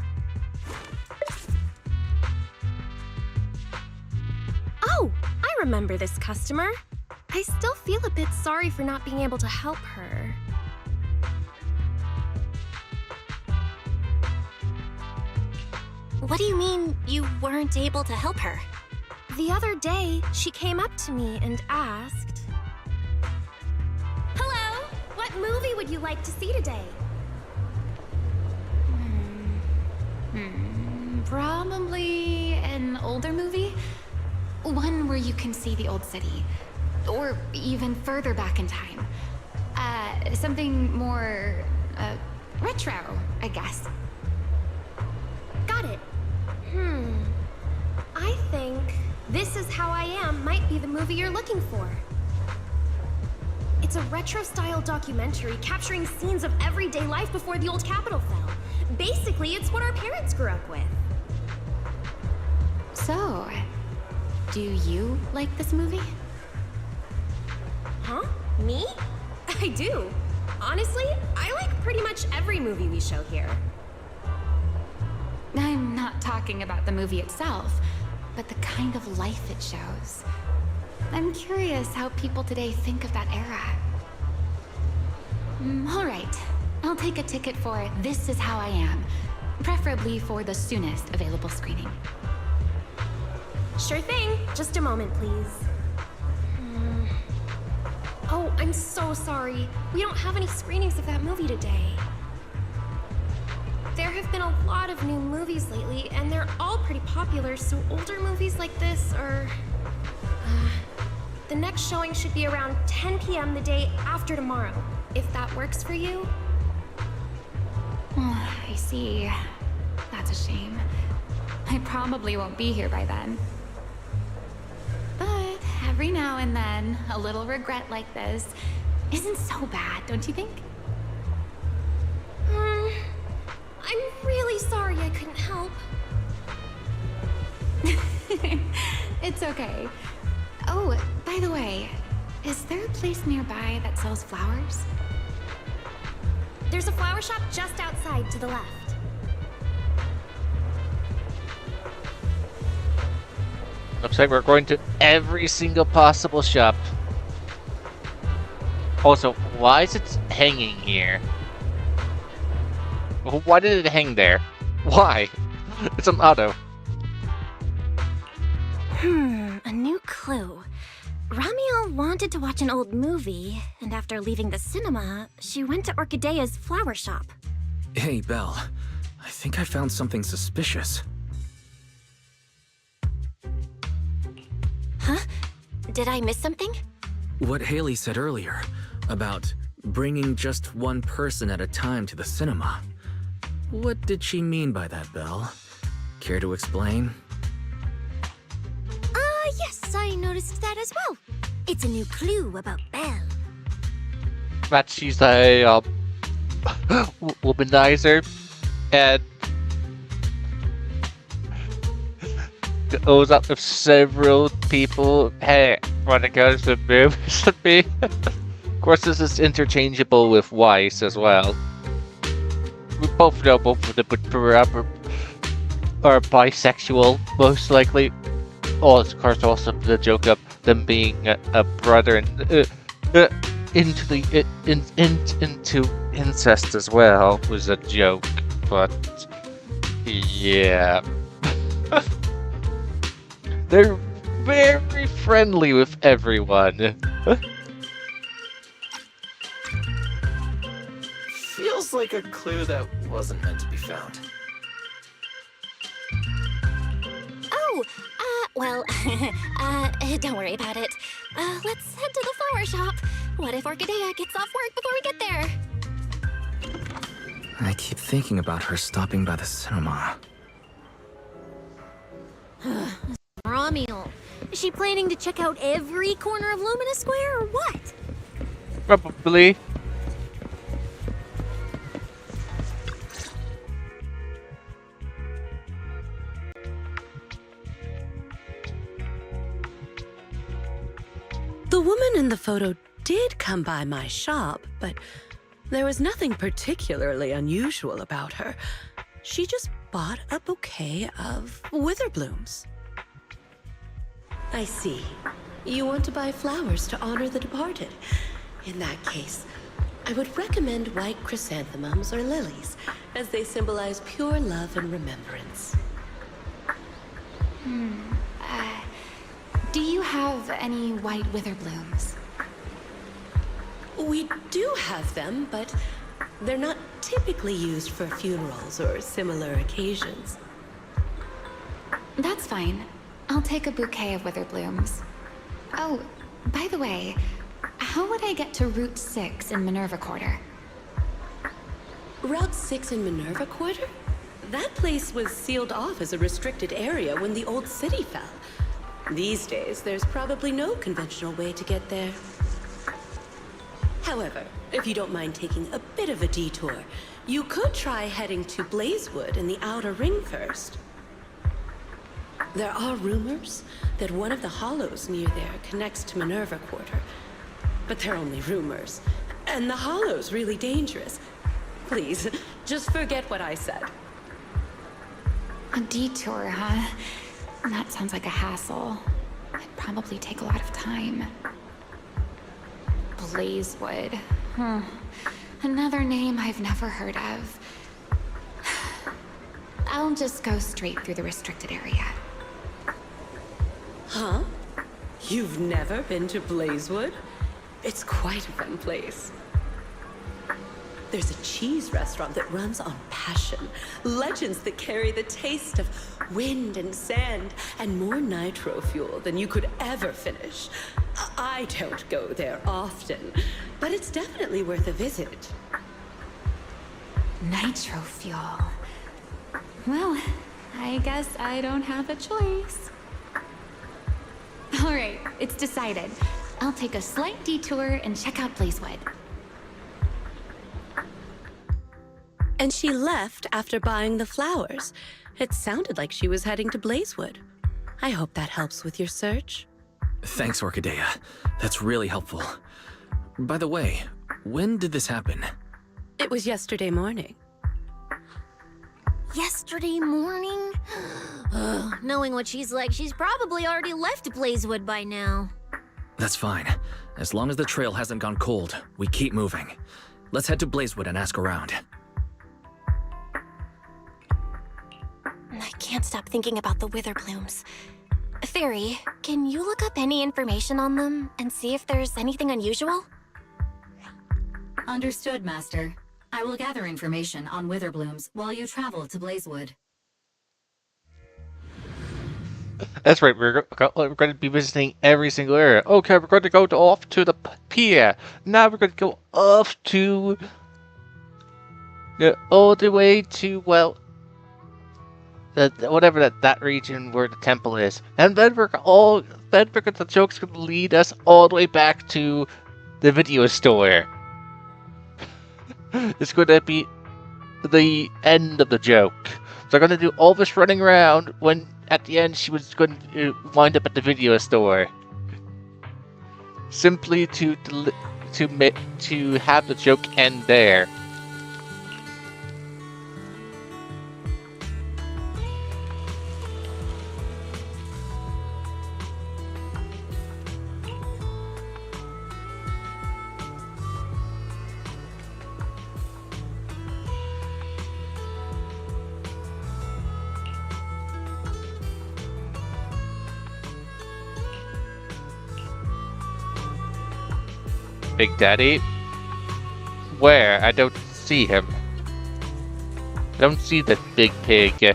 Oh, I remember this customer. I still feel a bit sorry for not being able to help her. What do you mean you weren't able to help her? The other day, she came up to me and asked, "Hello, what movie would you like to see today?" Probably an older movie. One where you can see the old city. Or even further back in time. Something more, retro, I guess. Got it. I think This Is How I Am might be the movie you're looking for. It's a retro-style documentary capturing scenes of everyday life before the old Capitol fell. Basically, it's what our parents grew up with. So, do you like this movie? Huh? Me? I do. Honestly, I like pretty much every movie we show here. I'm not talking about the movie itself, but the kind of life it shows. I'm curious how people today think of that era. All right, I'll take a ticket for This Is How I Am, preferably for the soonest available screening. Sure thing. Just a moment, please. Oh, I'm so sorry. We don't have any screenings of that movie today. There have been a lot of new movies lately, and they're all pretty popular, so older movies like this are... the next showing should be around 10 p.m. the day after tomorrow, if that works for you. I see. That's a shame. I probably won't be here by then. But every now and then, a little regret like this isn't so bad, don't you think? I'm really sorry I couldn't help. It's okay. Oh, by the way, is there a place nearby that sells flowers? There's a flower shop just outside to the left. Looks like we're going to every single possible shop. Also, why is it hanging here? Why did it hang there? Why? It's an auto. A new clue. Ramiel wanted to watch an old movie, and after leaving the cinema, she went to Orchidea's flower shop. Hey, Belle. I think I found something suspicious. Huh? Did I miss something? What Haley said earlier about bringing just one person at a time to the cinema. What did she mean by that, Belle? Care to explain? Yes, I noticed that as well. It's a new clue about Belle. That she's a womanizer and goes up with several people. Hey, when it comes to movies with me. Of course, this is interchangeable with Weiss as well. We both know both of them are bisexual, most likely. Oh, of course, also the joke of them being a brother and into incest as well was a joke, but yeah, they're very friendly with everyone. Feels like a clue that wasn't meant to be found. Oh, well, don't worry about it. Let's head to the flower shop. What if Orchidea gets off work before we get there? I keep thinking about her stopping by the cinema. Ramiel, is she planning to check out every corner of Lumina Square or what? Probably. The woman in the photo did come by my shop, but there was nothing particularly unusual about her. She just bought a bouquet of witherblooms. I see. You want to buy flowers to honor the departed. In that case, I would recommend white chrysanthemums or lilies, as they symbolize pure love and remembrance. Do you have any white witherblooms? We do have them, but they're not typically used for funerals or similar occasions. That's fine. I'll take a bouquet of witherblooms. Oh, by the way, how would I get to Route 6 in Minerva Quarter? Route 6 in Minerva Quarter? That place was sealed off as a restricted area when the old city fell. These days, there's probably no conventional way to get there. However, if you don't mind taking a bit of a detour, you could try heading to Blazewood in the Outer Ring first. There are rumors that one of the hollows near there connects to Minerva Quarter. But they're only rumors. And the hollow's really dangerous. Please, just forget what I said. A detour, huh? That sounds like a hassle. It'd probably take a lot of time. Blazewood. Another name I've never heard of. I'll just go straight through the restricted area. Huh? You've never been to Blazewood? It's quite a fun place. There's a cheese restaurant that runs on passion. Legends that carry the taste of wind and sand and more nitro fuel than you could ever finish. I don't go there often, but it's definitely worth a visit. Nitro fuel. Well, I guess I don't have a choice. All right, it's decided. I'll take a slight detour and check out Blazewood. And she left after buying the flowers. It sounded like she was heading to Blazewood. I hope that helps with your search. Thanks, Orchidea. That's really helpful. By the way, when did this happen? It was yesterday morning. Yesterday morning? Ugh, knowing what she's like, she's probably already left Blazewood by now. That's fine. As long as the trail hasn't gone cold, we keep moving. Let's head to Blazewood and ask around. I can't stop thinking about the witherblooms. Fairy, can you look up any information on them and see if there's anything unusual? Understood, Master. I will gather information on witherblooms while you travel to Blazewood. That's right, we're going to be visiting every single area. Okay, we're going to go off to the pier. Now we're going to go off to... all the way to, well... whatever that region where the temple is. And then the joke's going to lead us all the way back to the video store. It's going to be the end of the joke. So I'm going to do all this running around when at the end she was going to wind up at the video store. Simply to have the joke end there. Big Daddy? Where? I don't see him. I don't see that big pig.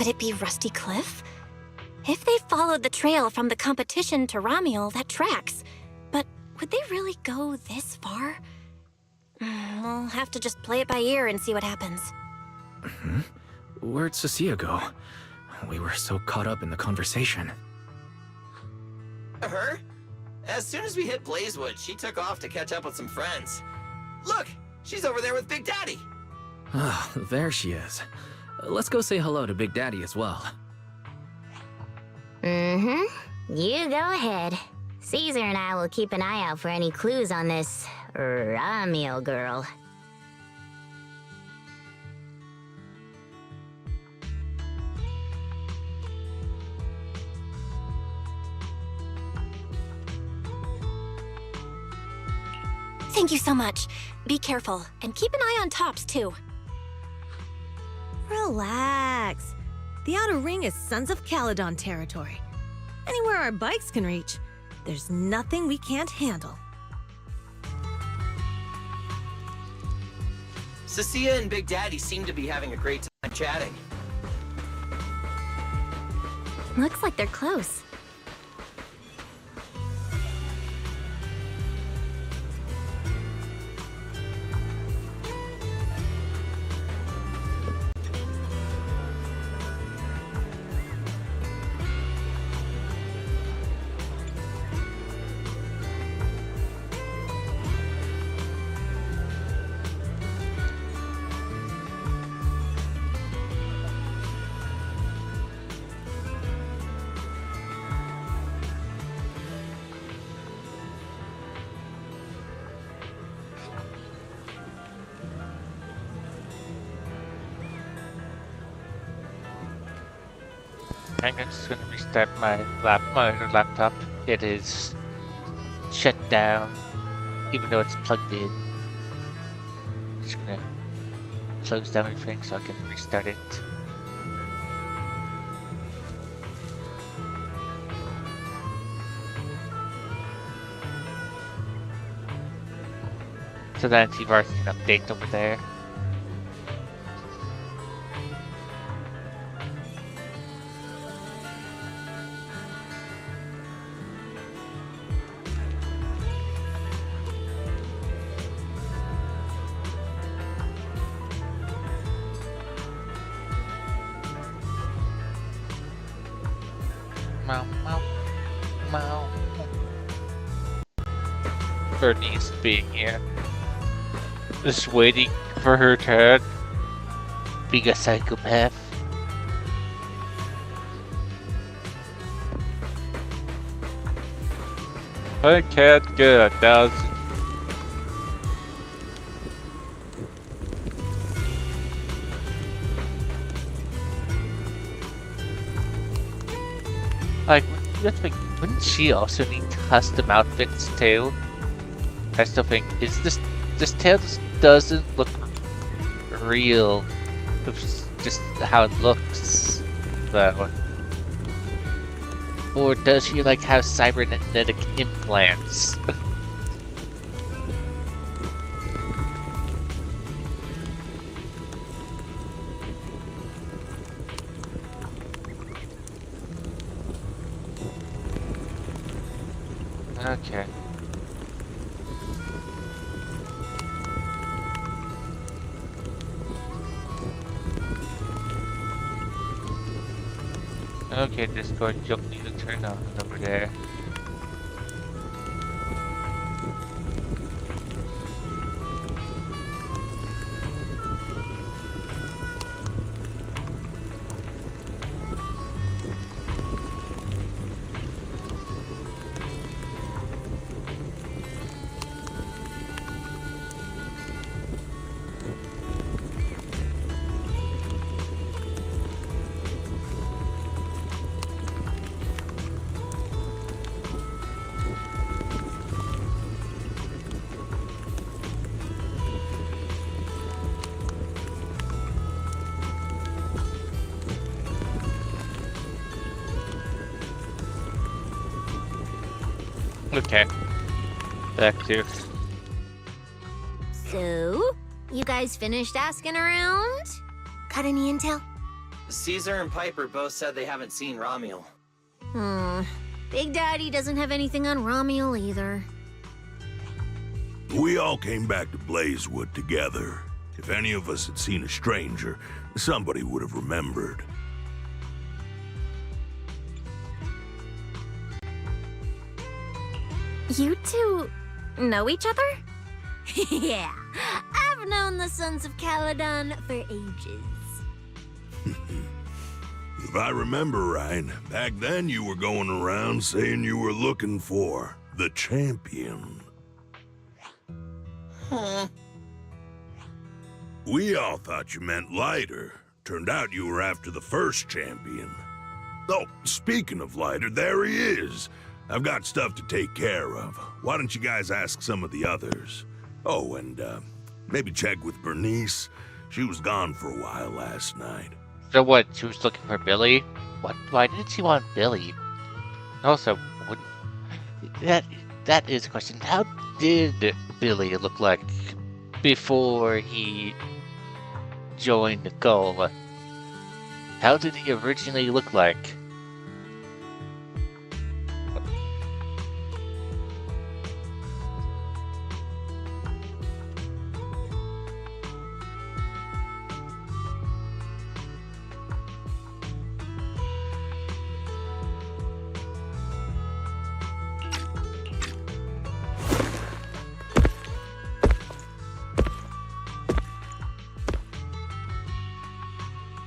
Could it be Rusty Cliff? If they followed the trail from the competition to Ramiel, that tracks. But would they really go this far? We'll have to just play it by ear and see what happens. Where'd Cecilia go? We were so caught up in the conversation. Her? As soon as we hit Blazewood, she took off to catch up with some friends. Look, she's over there with Big Daddy. Ah, there she is. Let's go say hello to Big Daddy as well. You go ahead. Caesar and I will keep an eye out for any clues on this Ramiel girl. Thank you so much. Be careful, and keep an eye on Tops, too. Relax. The Outer Ring is Sons of Caledon territory. Anywhere our bikes can reach, there's nothing we can't handle. Cecilia and Big Daddy seem to be having a great time chatting. Looks like they're close. I'm just gonna restart my laptop. It is shut down, even though it's plugged in. Just gonna close down everything so I can restart it. So that antivirus can update over there. Bernice being here. Just waiting for her turn. Being a psychopath. I can't get a thousand. Like, wouldn't she also need custom outfits too? I still think this tail just doesn't look real. It's just how it looks, though. Or does she like have cybernetic implants? Okay. Okay, Discord, you'll need to turn on over there. Okay. Back to... So, you guys finished asking around? Got any intel? Caesar and Piper both said they haven't seen Romuel. Big Daddy doesn't have anything on Romuel either. We all came back to Blazewood together. If any of us had seen a stranger, somebody would have remembered. You two know each other? Yeah, I've known the Sons of Caledon for ages. If I remember right, back then you were going around saying you were looking for the champion. Huh. We all thought you meant Lighter. Turned out you were after the first champion. Oh, speaking of Lighter, there he is. I've got stuff to take care of. Why don't you guys ask some of the others? Oh, and maybe check with Bernice. She was gone for a while last night. So what, she was looking for Billy? What? Why did she want Billy? Also, that is a question. How did Billy look like before he joined the goal? How did he originally look like?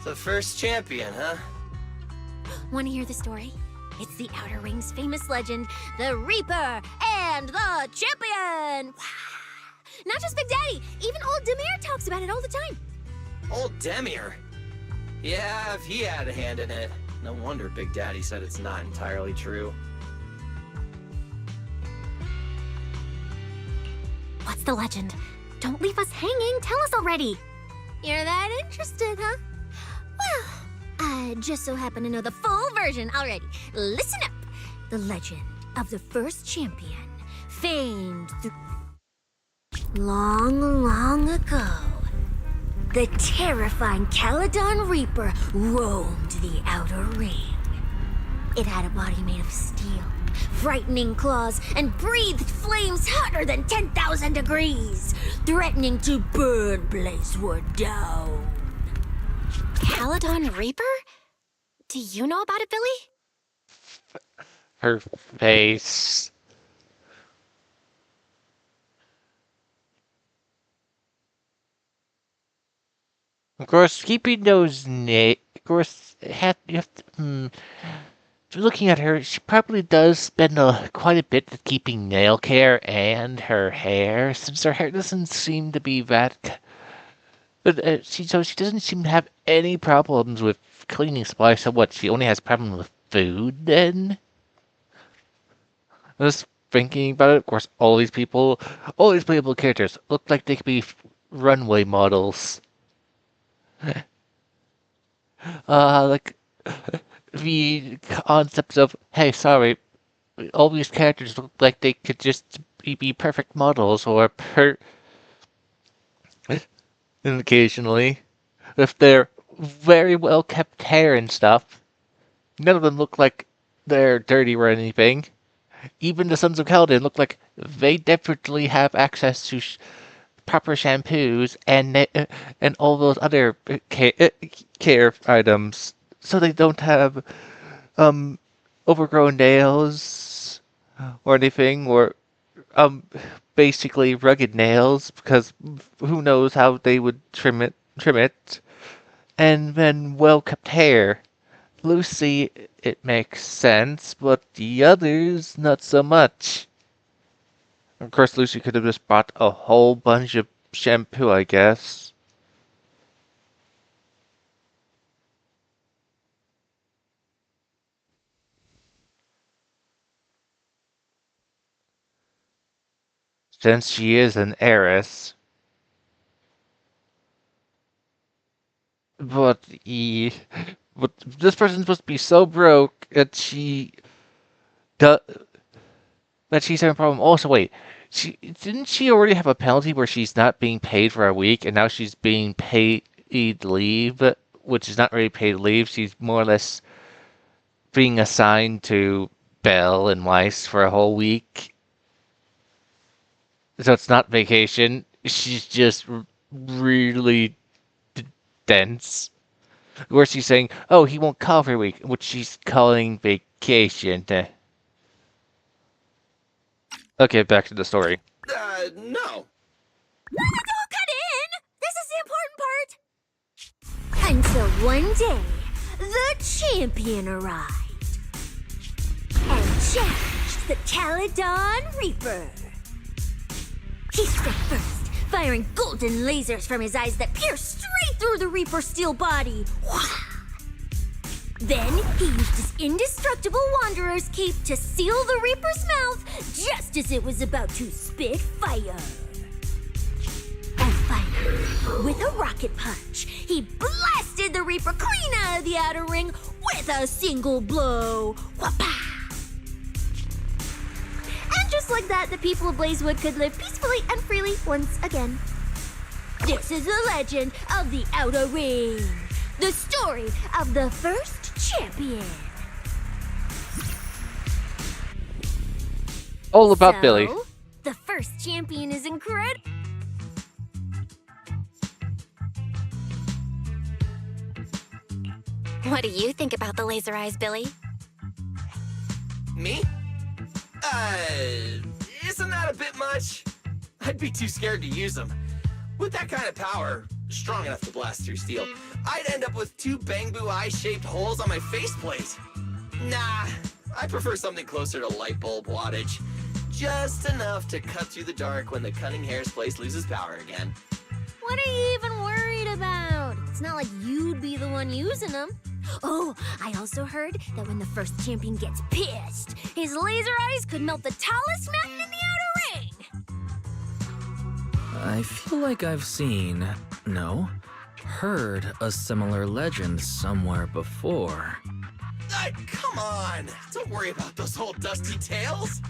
The first champion, huh? Want to hear the story? It's the Outer Ring's famous legend, the Reaper and the Champion! Not just Big Daddy, even old Demir talks about it all the time. Old Demir? Yeah, if he had a hand in it. No wonder Big Daddy said it's not entirely true. What's the legend? Don't leave us hanging, tell us already. You're that interested, huh? Well, I just so happen to know the full version already. Listen up. The legend of the first champion, famed long, long ago. The terrifying Caledon Reaper roamed the Outer Ring. It had a body made of steel, frightening claws, and breathed flames hotter than 10,000 degrees, threatening to burn Blazewood down. Caledon Reaper? Do you know about it, Billy? Her face. Of course, keeping those of course, you have to, looking at her, she probably does spend quite a bit keeping nail care and her hair, since her hair doesn't seem to be that. But she doesn't seem to have any problems with cleaning supplies. So what? She only has problems with food then? Just thinking about it, of course, all these playable characters look like they could be runway models. Like the concepts of, hey, sorry, all these characters look like they could just be perfect models, or and occasionally, with their very well kept hair and stuff, none of them look like they're dirty or anything. Even the Sons of Caledon look like they definitely have access to proper shampoos and all those other care items, so they don't have overgrown nails or anything, or basically rugged nails, because who knows how they would trim it, and then well kept hair. Lucy, it makes sense, but the others, not so much. Of course, Lucy could have just bought a whole bunch of shampoo, I guess. Since she is an heiress. But this person's supposed to be so broke that she's having a problem. Also, wait, didn't she already have a penalty where she's not being paid for a week, and now she's being paid leave which is not really paid leave. She's more or less being assigned to Belle and Weiss for a whole week. So it's not vacation. She's just really dense. Where she's saying, oh, he won't call for a week, which she's calling vacation. Okay, back to the story. No. Don't cut in! This is the important part! Until one day, the champion arrived and challenged the Caledon Reaper. He struck first, firing golden lasers from his eyes that pierced straight through the Reaper's steel body. Then he used his indestructible Wanderer's cape to seal the Reaper's mouth just as it was about to spit fire. And finally, with a rocket punch, he blasted the Reaper clean out of the outer ring with a single blow. Whapa! And just like that, the people of Blazewood could live peacefully and freely once again. This is the legend of the Outer Ring. The story of the first champion. All about Billy. The first champion is incredible. What do you think about the laser eyes, Billy? Me? Isn't that a bit much? I'd be too scared to use them. With that kind of power, strong enough to blast through steel, I'd end up with 2 bamboo eye-shaped holes on my faceplate. Nah, I prefer something closer to light bulb wattage. Just enough to cut through the dark when the cunning hair's place loses power again. What are you even worried about? It's not like you'd be the one using them. Oh, I also heard that when the first champion gets pissed, his laser eyes could melt the tallest mountain in the Outer Ring. I feel like I've seen, no, heard a similar legend somewhere before. Come on! Don't worry about those old dusty tales!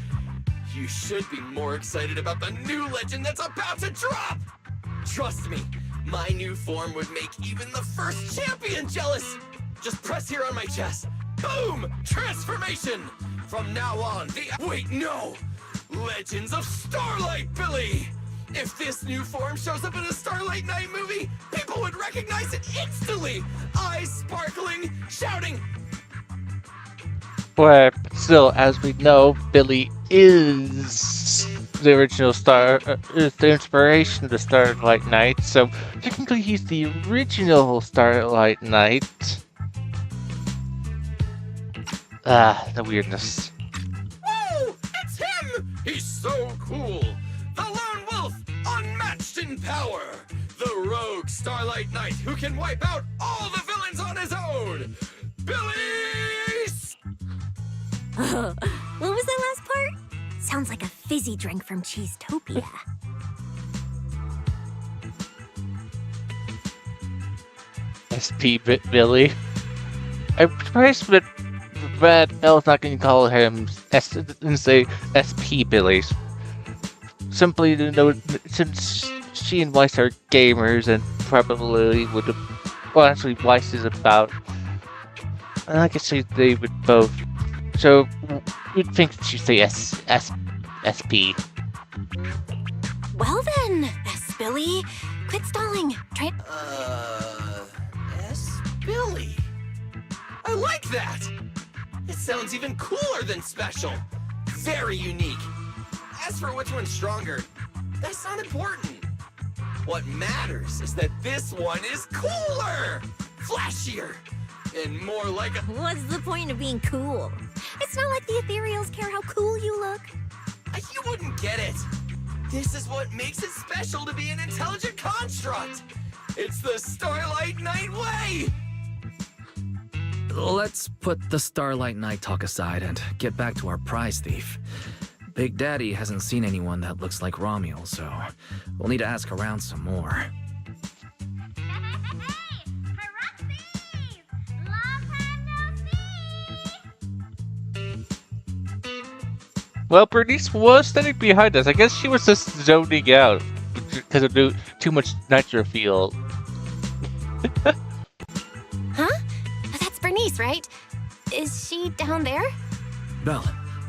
You should be more excited about the new legend that's about to drop! Trust me, my new form would make even the first champion jealous! Just press here on my chest. Boom! Transformation! From now on, wait, no! Legends of Starlight Billy! If this new form shows up in a Starlight Night movie, people would recognize it instantly! Eyes sparkling, shouting, But still, as we know, Billy is the original is the inspiration of the Starlight Knight, so technically he's the original Starlight Knight. Ah, the weirdness. "Whoa! It's him! He's so cool! The Lone Wolf, unmatched in power! The rogue Starlight Knight who can wipe out all the villains on his own! Billy! What was that last part? Sounds like a fizzy drink from Cheesetopia. Billy. I'm surprised that Belle's not going to call him and say SP Billy. Simply to know, since she and Weiss are gamers and probably would have. Well, actually, Weiss is about. And I guess they would both. So you'd think she'd say SP. Well then, Billy, quit stalling. Try. Billy. I like that! It sounds even cooler than special. Very unique. As for which one's stronger, that's not important. What matters is that this one is cooler, flashier, and more like a... What's the point of being cool? It's not like the Ethereals care how cool you look. You wouldn't get it. This is what makes it special to be an intelligent construct. It's the Starlight Knight way! Let's put the Starlight Knight talk aside and get back to our prize thief. Big Daddy hasn't seen anyone that looks like Romuald, so we'll need to ask around some more. Well, Bernice was standing behind us. I guess she was just zoning out because of too much nitro field. Bernice, right? Is she down there? Belle,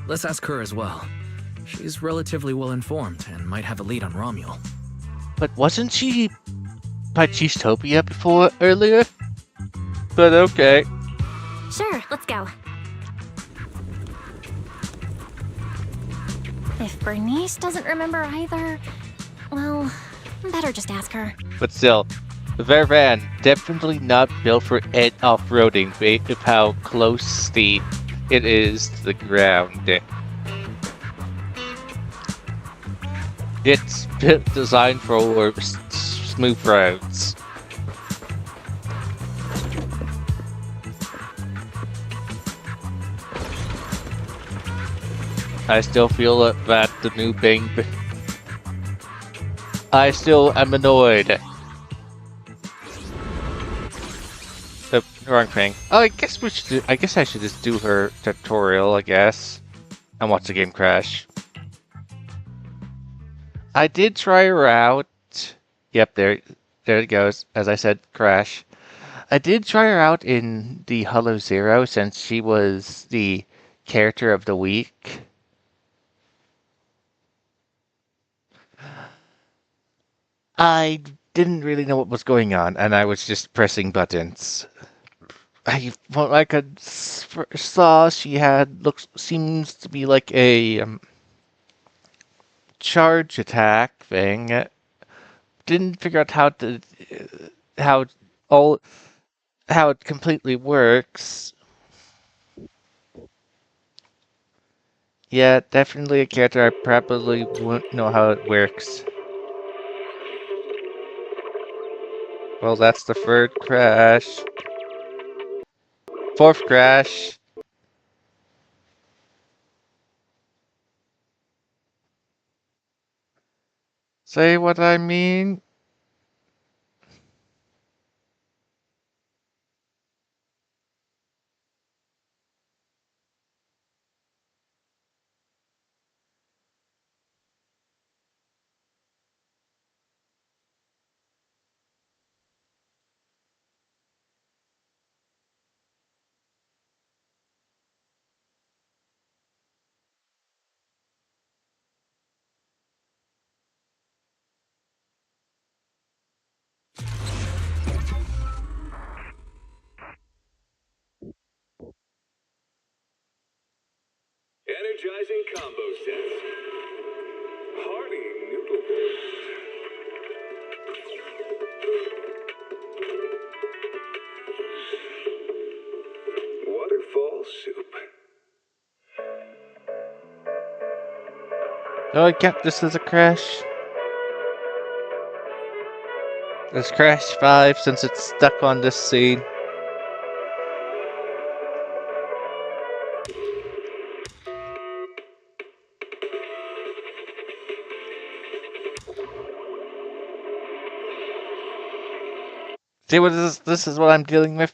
let's ask her as well. She's relatively well informed and might have a lead on Romuel. But wasn't she by Cheesetopia before earlier? But okay. Sure, let's go. If Bernice doesn't remember either, well, better just ask her. But still, the Vervan definitely not built for off-roading based on how close it is to the ground. It's designed for smooth roads. I still feel that the new Bing. I still am annoyed. The wrong thing. Oh, I guess we should. I guess I should just do her tutorial. I guess, and watch the game crash. I did try her out. Yep, there it goes. As I said, crash. I did try her out in the Hollow Zero since she was the character of the week. I didn't really know what was going on, and I was just pressing buttons. What I could saw she had seems to be like a charge attack thing. Didn't figure out how it completely works. Yeah, definitely a character I probably wouldn't know how it works. Well, that's the third crash. Fourth crash. Say what I mean? Energizing combo sets. Hearty noodle bowls. Waterfall soup. Oh, I can't. This is a crash. It's crash 5 since it's stuck on this scene. See what this is what I'm dealing with?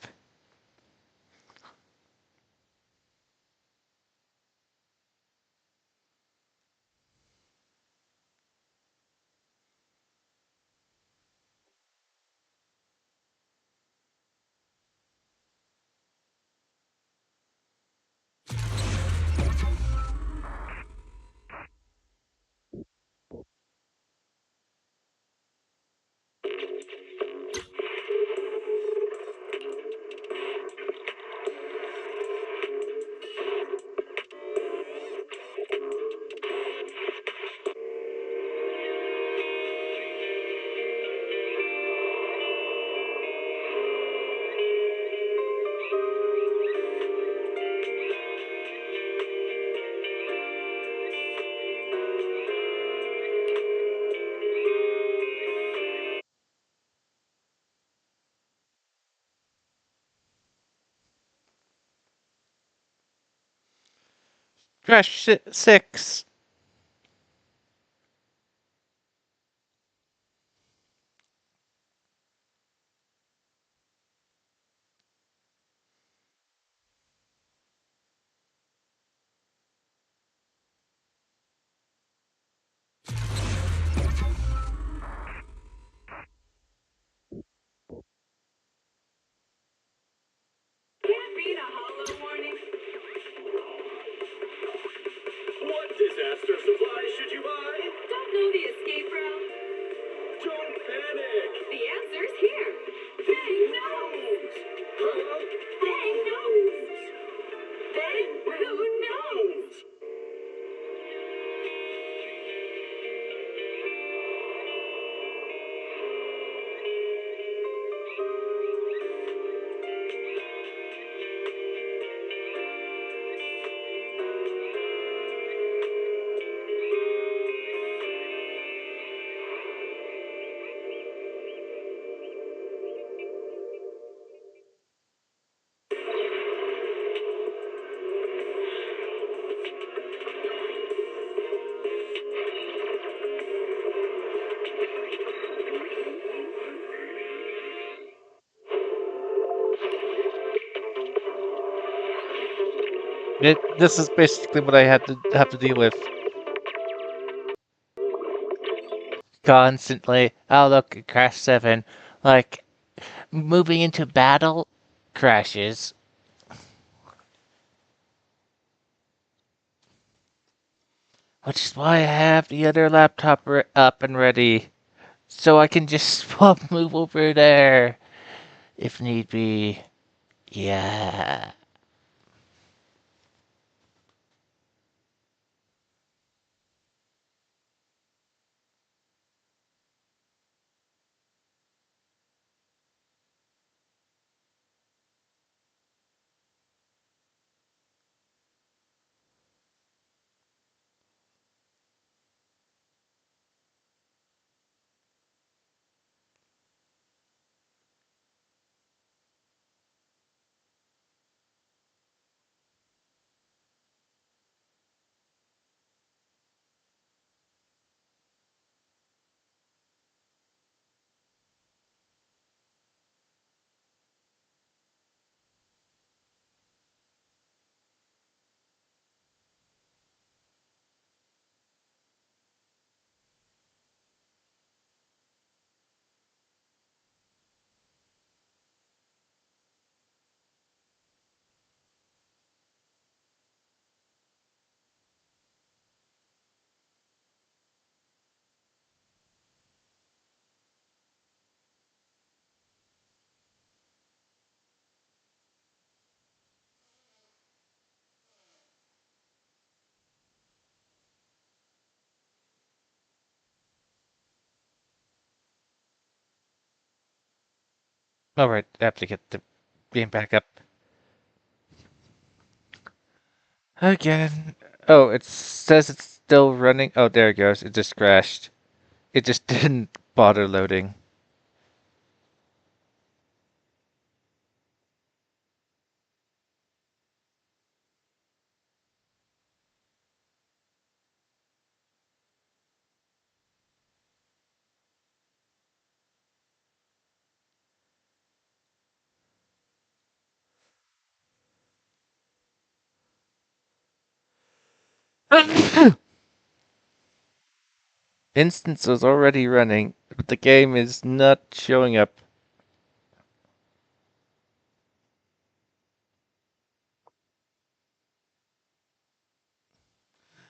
Crash 6. extra supplies should you buy? Don't know the escape route? Don't panic! The answer's here. Bang knows! Huh? Bang knows! Bang who knows? This is basically what I had to have to deal with constantly. Oh look, Crash 7. Like, moving into battle crashes. Which is why I have the other laptop up and ready. So I can just move over there if need be. Yeah. Alright, I have to get the game back up. Again. Oh, it says it's still running. Oh, there it goes. It just crashed. It just didn't bother loading. Instance was already running, but the game is not showing up.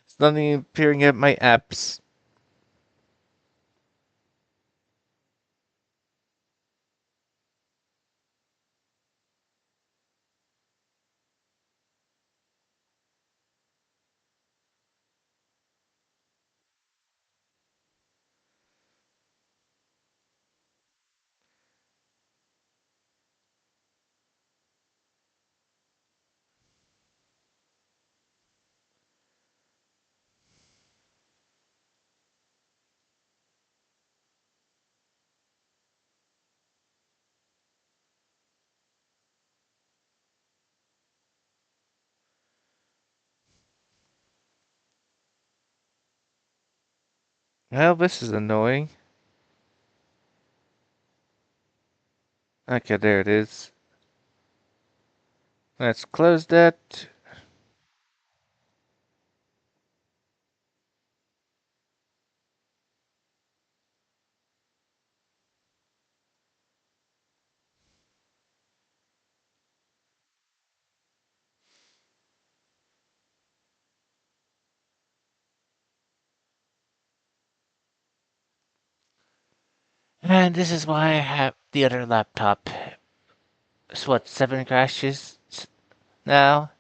It's not even appearing at my apps. Well, this is annoying. Okay, there it is. Let's close that. And this is why I have the other laptop. It's what, 7 crashes now?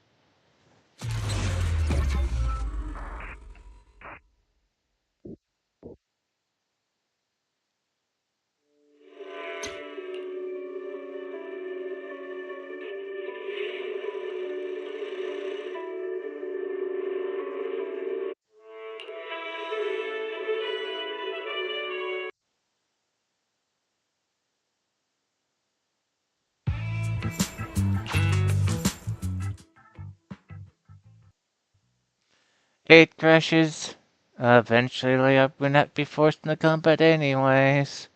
Eight crashes. Eventually I will not be forced into combat anyways.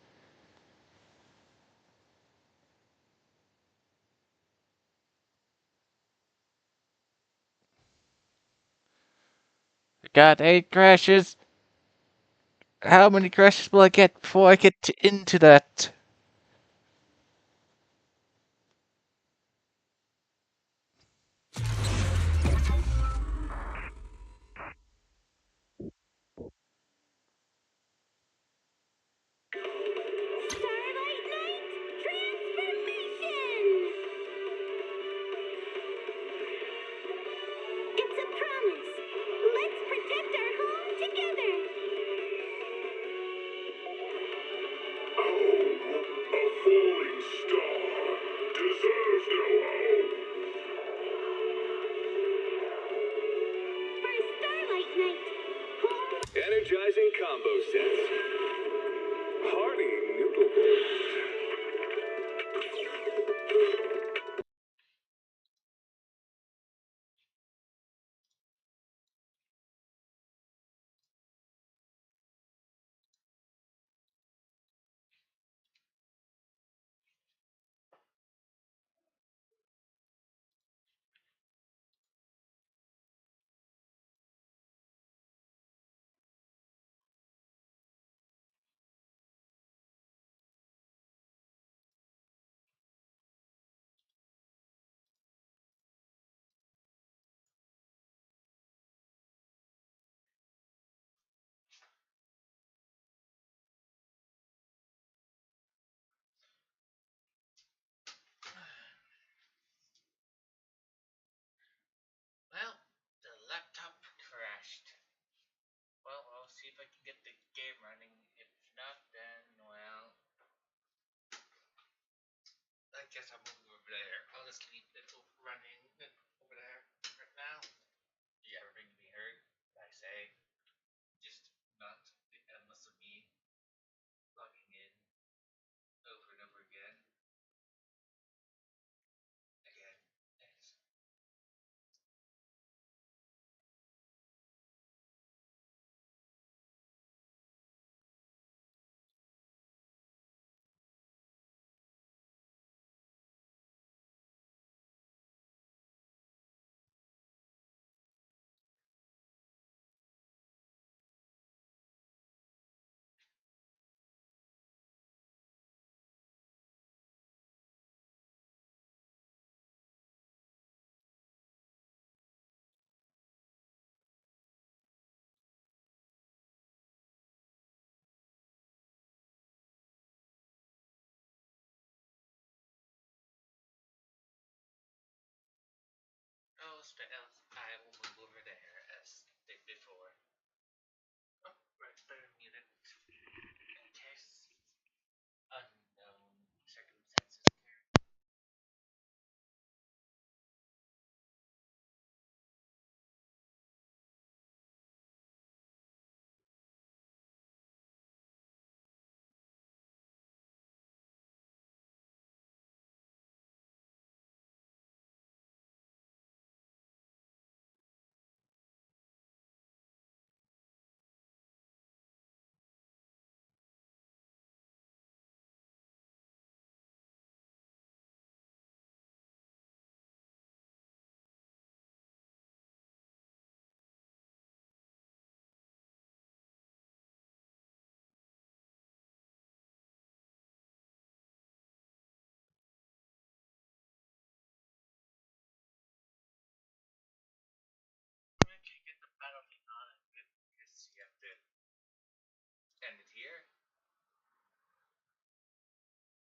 Got 8 crashes. How many crashes will I get before I get into that? Starlight Knight transformation! It's a promise. Let's protect our home together. A falling star deserves no home. For Starlight Knight, home. Energizing combo sets. Hearty noodle bowls. Well, the laptop crashed. Well, I'll see if I can get the game running. If not, then, well, I guess I'll move over there. I'll just leave it running over there right now. Yeah, everything to be heard, I say. Just not the endless of me logging in over and over again. Again. It's I will move over there as did before.